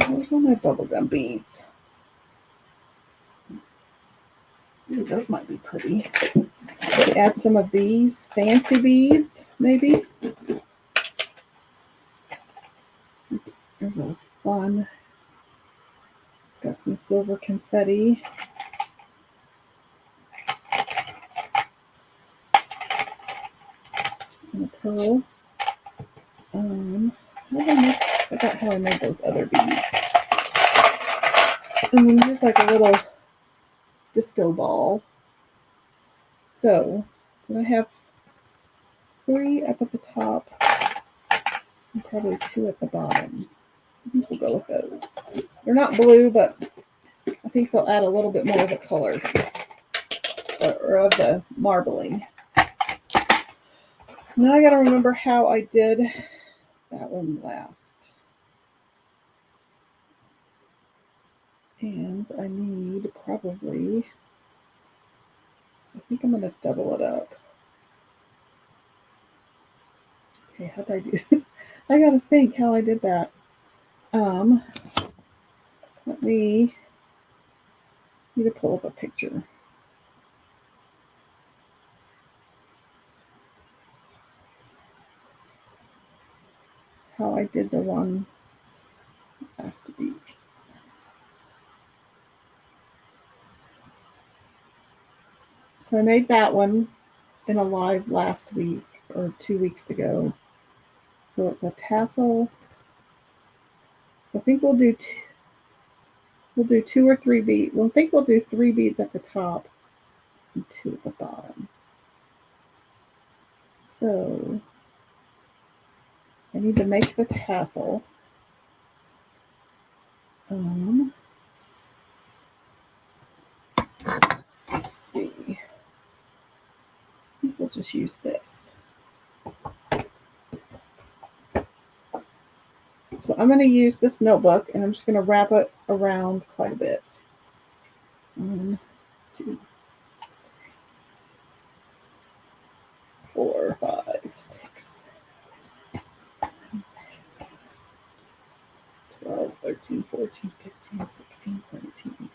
Where's all my bubblegum beads? Ooh, those might be pretty. Add some of these fancy beads, maybe. There's a fun. It's got some silver confetti. And a pearl. I forgot how I made those other beads. And then here's like a little disco ball. So, I have 3 up at the top and probably 2 at the bottom. I think we'll go with those. They're not blue, but I think they'll add a little bit more of the color or of the marbling. Now I got to remember how I did that one last. And I need probably, I think I'm going to double it up. Okay, how'd I do? I got to think how I did that. Let me need to pull up a picture. How I did the one last week. So I made that one in a live last week or 2 weeks ago. So it's a tassel. So I think we'll do 2 or 3 beads. I think we'll do 3 beads at the top and 2 at the bottom. So I need to make the tassel. Let's see. I think we'll just use this. So I'm going to use this notebook and I'm just going to wrap it around quite a bit. 1, 2, 4, 5, 6, 12, 13, 14, 15, 16, 17, 18.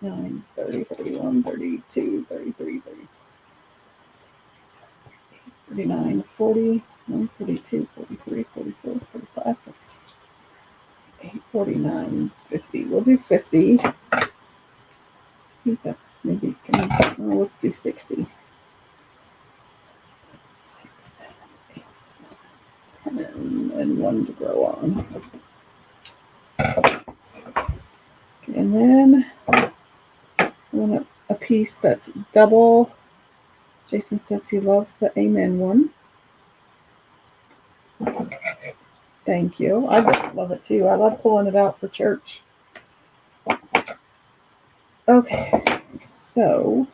9, 30, 31, 32, 33, 34, 39, 40, 42, 43, 44, 45, 46, 49, 50. We'll do 50. I think that's maybe, let's do 60. 6, 7, 8, 9, 10, and 1 to grow on. And then I want a piece that's double. Jason says he loves the Amen one. Thank you. I love it too. I love pulling it out for church. Okay, so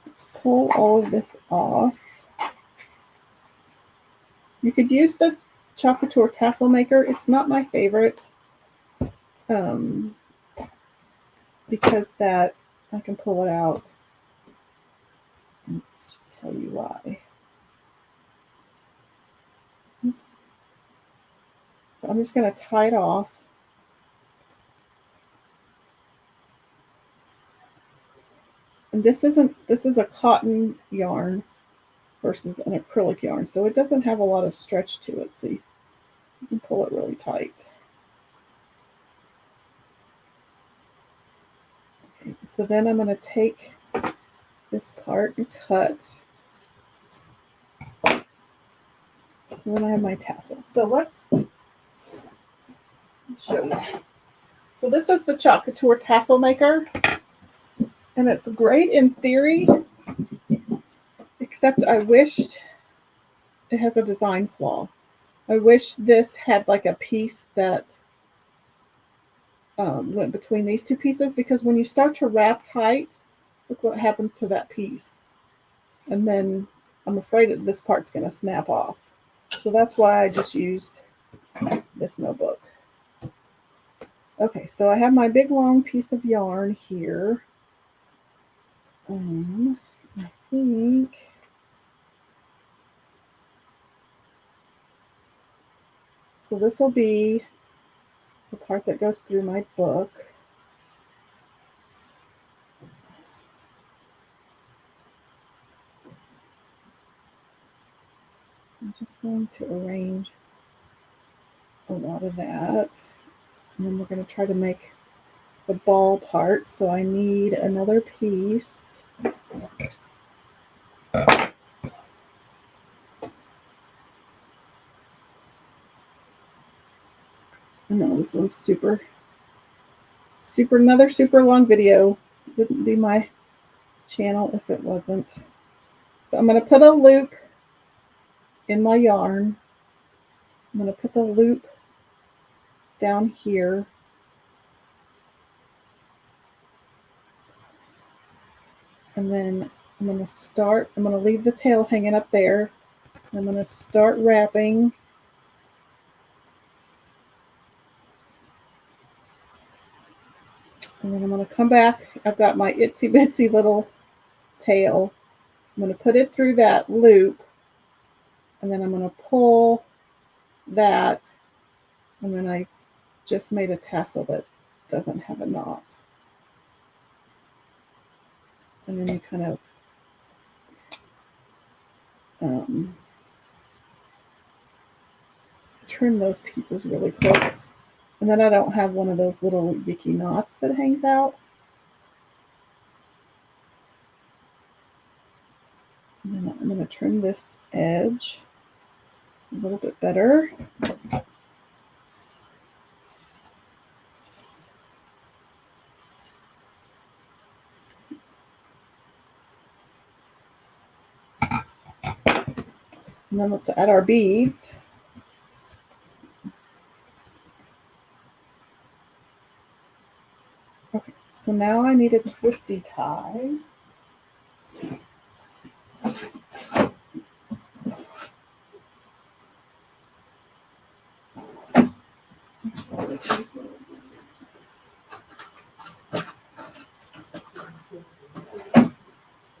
let's pull all of this off. You could use the Couture tassel maker. It's not my favorite because that I can pull it out. Let's tell you why. So I'm just going to tie it off. And this is a cotton yarn versus an acrylic yarn, so it doesn't have a lot of stretch to it, so you can pull it really tight. Okay, so then I'm going to take this part and cut. And then I have my tassel. So let's show you. So this is the Couture tassel maker, and it's great in theory, except I wished it has a design flaw. I wish this had like a piece that went between these 2 pieces, because when you start to wrap tight, look what happens to that piece. And then I'm afraid that this part's going to snap off. So that's why I just used this notebook. Okay, so I have my big long piece of yarn here. I think so this will be the part that goes through my book. I'm just going to arrange a lot of that. And then we're going to try to make the ball part. So I need another piece. No, this one's another super long video. Wouldn't be my channel if it wasn't. So I'm going to put a loop in my yarn. I'm going to put the loop down here. And then I'm going to leave the tail hanging up there. I'm going to start wrapping. And then I'm going to come back. I've got my itsy bitsy little tail. I'm going to put it through that loop. And then I'm going to pull that. And then I just made a tassel that doesn't have a knot. And then you kind of trim those pieces really close. And then I don't have one of those little yucky knots that hangs out. And then I'm going to trim this edge a little bit better. And then let's add our beads. Okay, so now I need a twisty tie.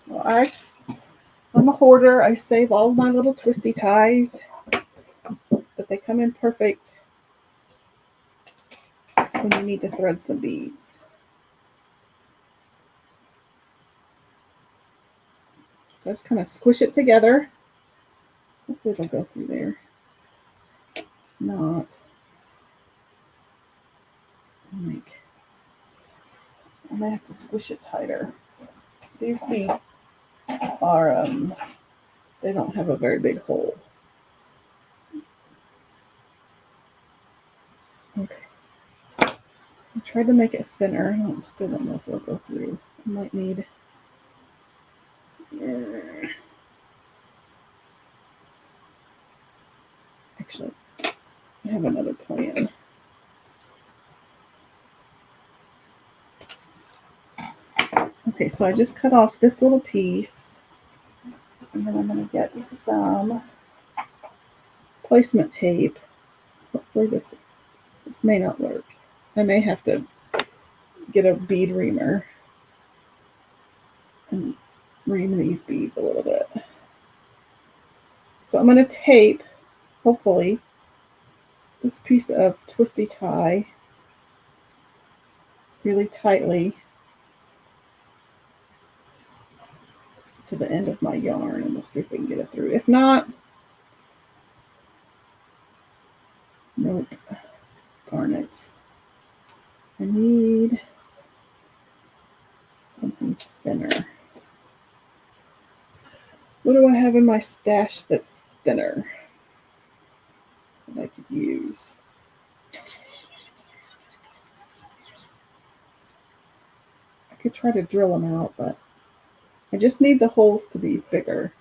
So I'm a hoarder. I save all my little twisty ties, but they come in perfect when you need to thread some beads. So I just kind of squish it together. Hopefully it'll go through there. Not. I might have to squish it tighter. These beads are, they don't have a very big hole. Okay. I tried to make it thinner. I still don't know if it'll go through. I might need. Actually, I have another plan. Okay, so I just cut off this little piece, and then I'm going to get some placement tape. Hopefully this may not work. I may have to get a bead reamer and ream these beads a little bit. So I'm going to tape, hopefully, this piece of twisty tie really tightly to the end of my yarn, and we'll see if we can get it through. If not, nope. Darn it. I need something thinner. What do I have in my stash that's thinner that I could use? I could try to drill them out, but I just need the holes to be bigger.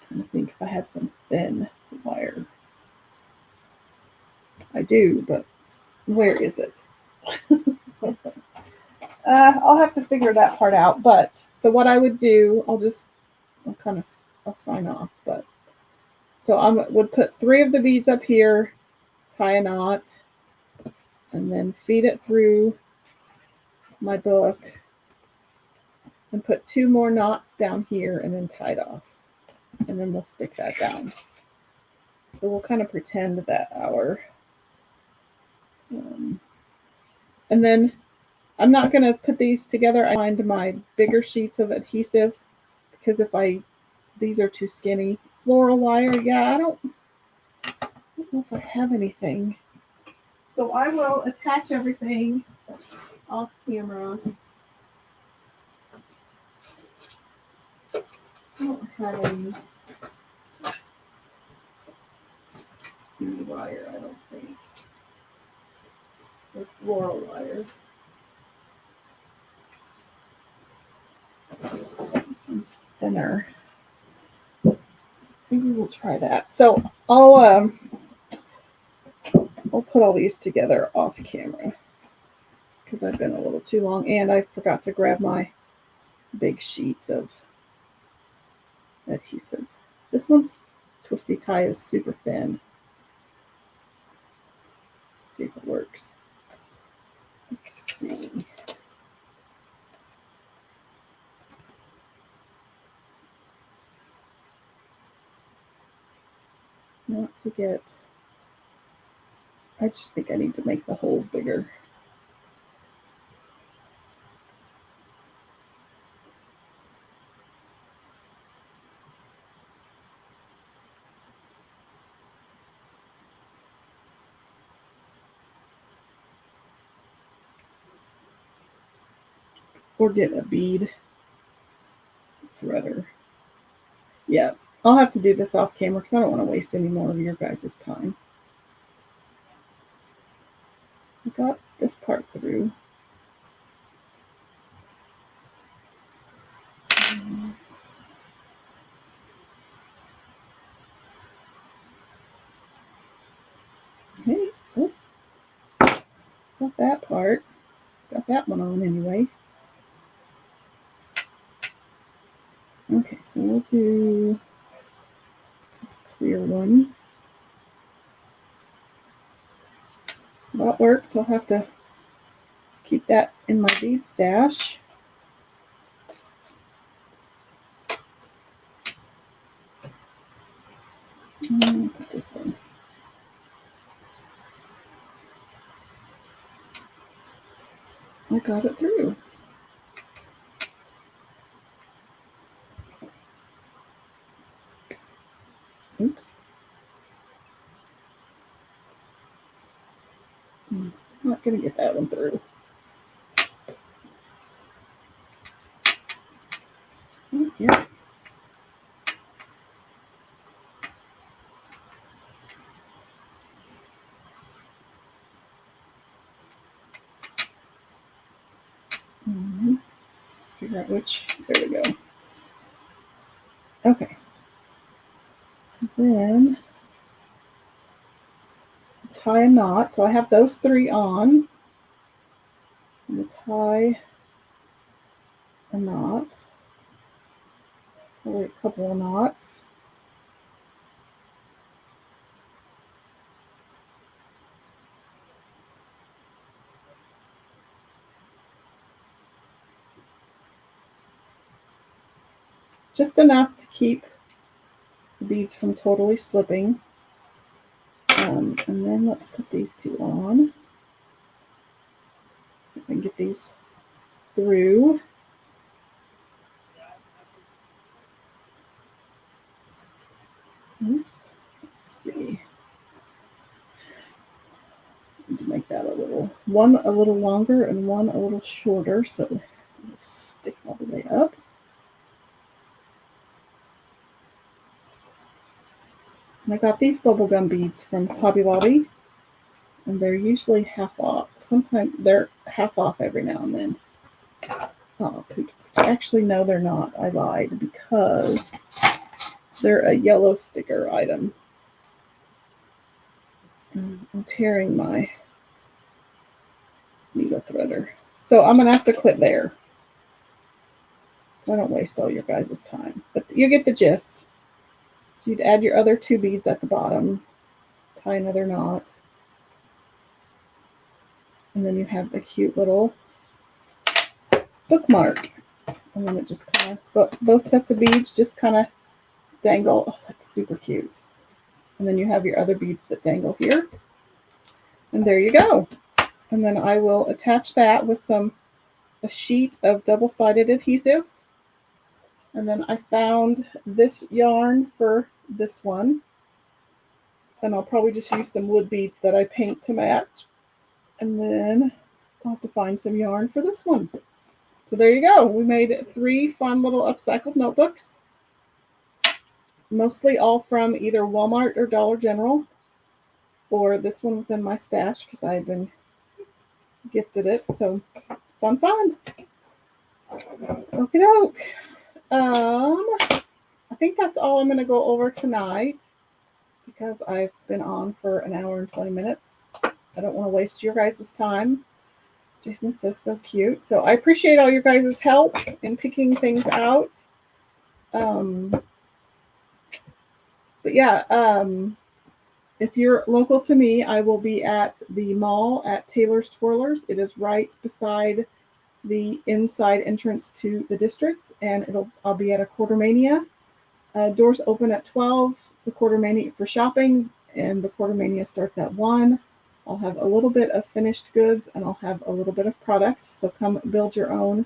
I think if I had some thin wire. I do, but where is it? I'll have to figure that part out. But so what I would do, I'll sign off. But so I would put 3 of the beads up here, tie a knot, and then feed it through my book and put 2 more knots down here and then tie it off. And then we'll stick that down. So we'll kind of pretend that our, and then I'm not going to put these together. I find my bigger sheets of adhesive because these are too skinny. Floral wire, yeah, I don't know if I have anything. So I will attach everything off camera. I don't have any wire, I don't think. Or floral wire. This one's thinner. Maybe we'll try that. So I'll put all these together off camera because I've been a little too long, and I forgot to grab my big sheets of adhesive. This one's twisty tie is super thin. Let's see if it works. Let's see. Not to get, I just think I need to make the holes bigger. Or get a bead threader. Yeah, I'll have to do this off camera because I don't want to waste any more of your guys' time. I got this part through. Okay, oh, got that part. Got that one on anyway. Okay, so we'll do this clear one. That worked. I'll have to keep that in my bead stash. Put this one. I got it through. Oops. I'm not going to get that one through. Oh, yeah. Figure out which. There we go. Okay. So then tie a knot. So I have those 3 on. I'm going to tie a knot. Probably a couple of knots. Just enough to keep the beads from totally slipping. And then let's put these 2 on. See if I can get these through. Oops. Let's see. I need to make that one a little longer and one a little shorter, so stick all the way up. And I got these bubblegum beads from Hobby Lobby, and they're usually half off. Sometimes they're half off every now and then. Oh, poops. Actually, no, they're not. I lied because they're a yellow sticker item. I'm tearing my needle threader. So I'm going to have to quit there, so I don't waste all your guys' time. But you get the gist. So you'd add your other 2 beads at the bottom, tie another knot, and then you have a cute little bookmark. And then it just kind of, both sets of beads just kind of dangle. Oh, that's super cute. And then you have your other beads that dangle here. And there you go. And then I will attach that with a sheet of double-sided adhesive. And then I found this yarn for this one. And I'll probably just use some wood beads that I paint to match. And then I'll have to find some yarn for this one. So there you go. We made 3 fun little upcycled notebooks. Mostly all from either Walmart or Dollar General. Or this one was in my stash because I had been gifted it. So fun. Okie doke. I think that's all I'm going to go over tonight because I've been on for an hour and 20 minutes. I don't want to waste your guys' time. Jason says so cute. So I appreciate all your guys' help in picking things out. But yeah, if you're local to me, I will be at the mall at Taylor's Twirlers. It is right beside the inside entrance to the district, and I'll be at a Quartermania. Doors open at 12. The Quartermania for shopping, and the Quartermania starts at 1. I'll have a little bit of finished goods, and I'll have a little bit of product. So come build your own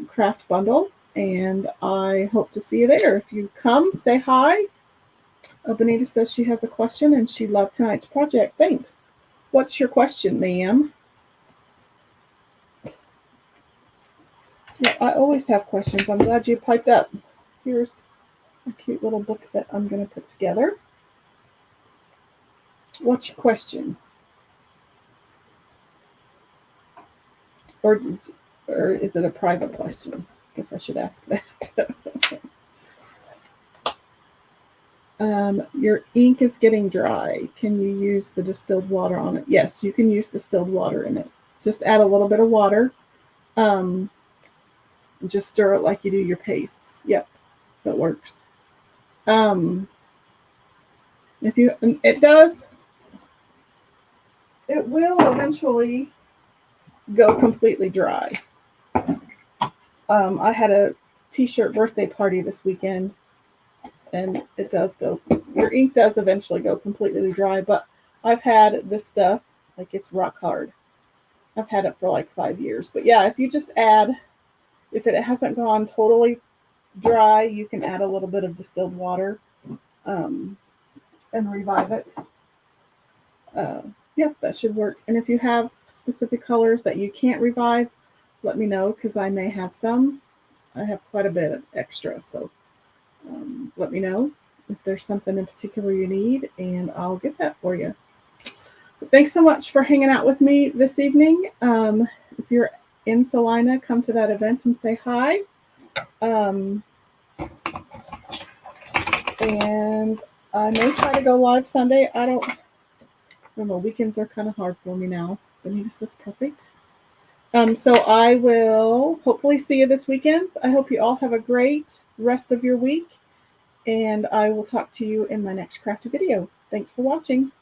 craft bundle, and I hope to see you there. If you come, say hi. Benita says she has a question, and she loved tonight's project. Thanks. What's your question, ma'am? Yeah, I always have questions. I'm glad you piped up. Here's a cute little book that I'm going to put together. What's your question? Or is it a private question? I guess I should ask that. Your ink is getting dry. Can you use the distilled water on it? Yes, you can use distilled water in it. Just add a little bit of water. Just stir it like you do your pastes. Yep, that works. It will eventually go completely dry. I had a t-shirt birthday party this weekend, and your ink does eventually go completely dry, but I've had this stuff, like it's rock hard. I've had it for like 5 years. But yeah, if you just add, if it hasn't gone totally dry, you can add a little bit of distilled water and revive it. Yeah, that should work. And if you have specific colors that you can't revive, let me know, because I may have some. I have quite a bit of extra, so let me know if there's something in particular you need, and I'll get that for you. But thanks so much for hanging out with me this evening. If you're in Salina, come to that event and say hi. And I may try to go live Sunday. I don't know. Weekends are kind of hard for me now. Benita says perfect. So I will hopefully see you this weekend. I hope you all have a great rest of your week, and I will talk to you in my next crafty video. Thanks for watching.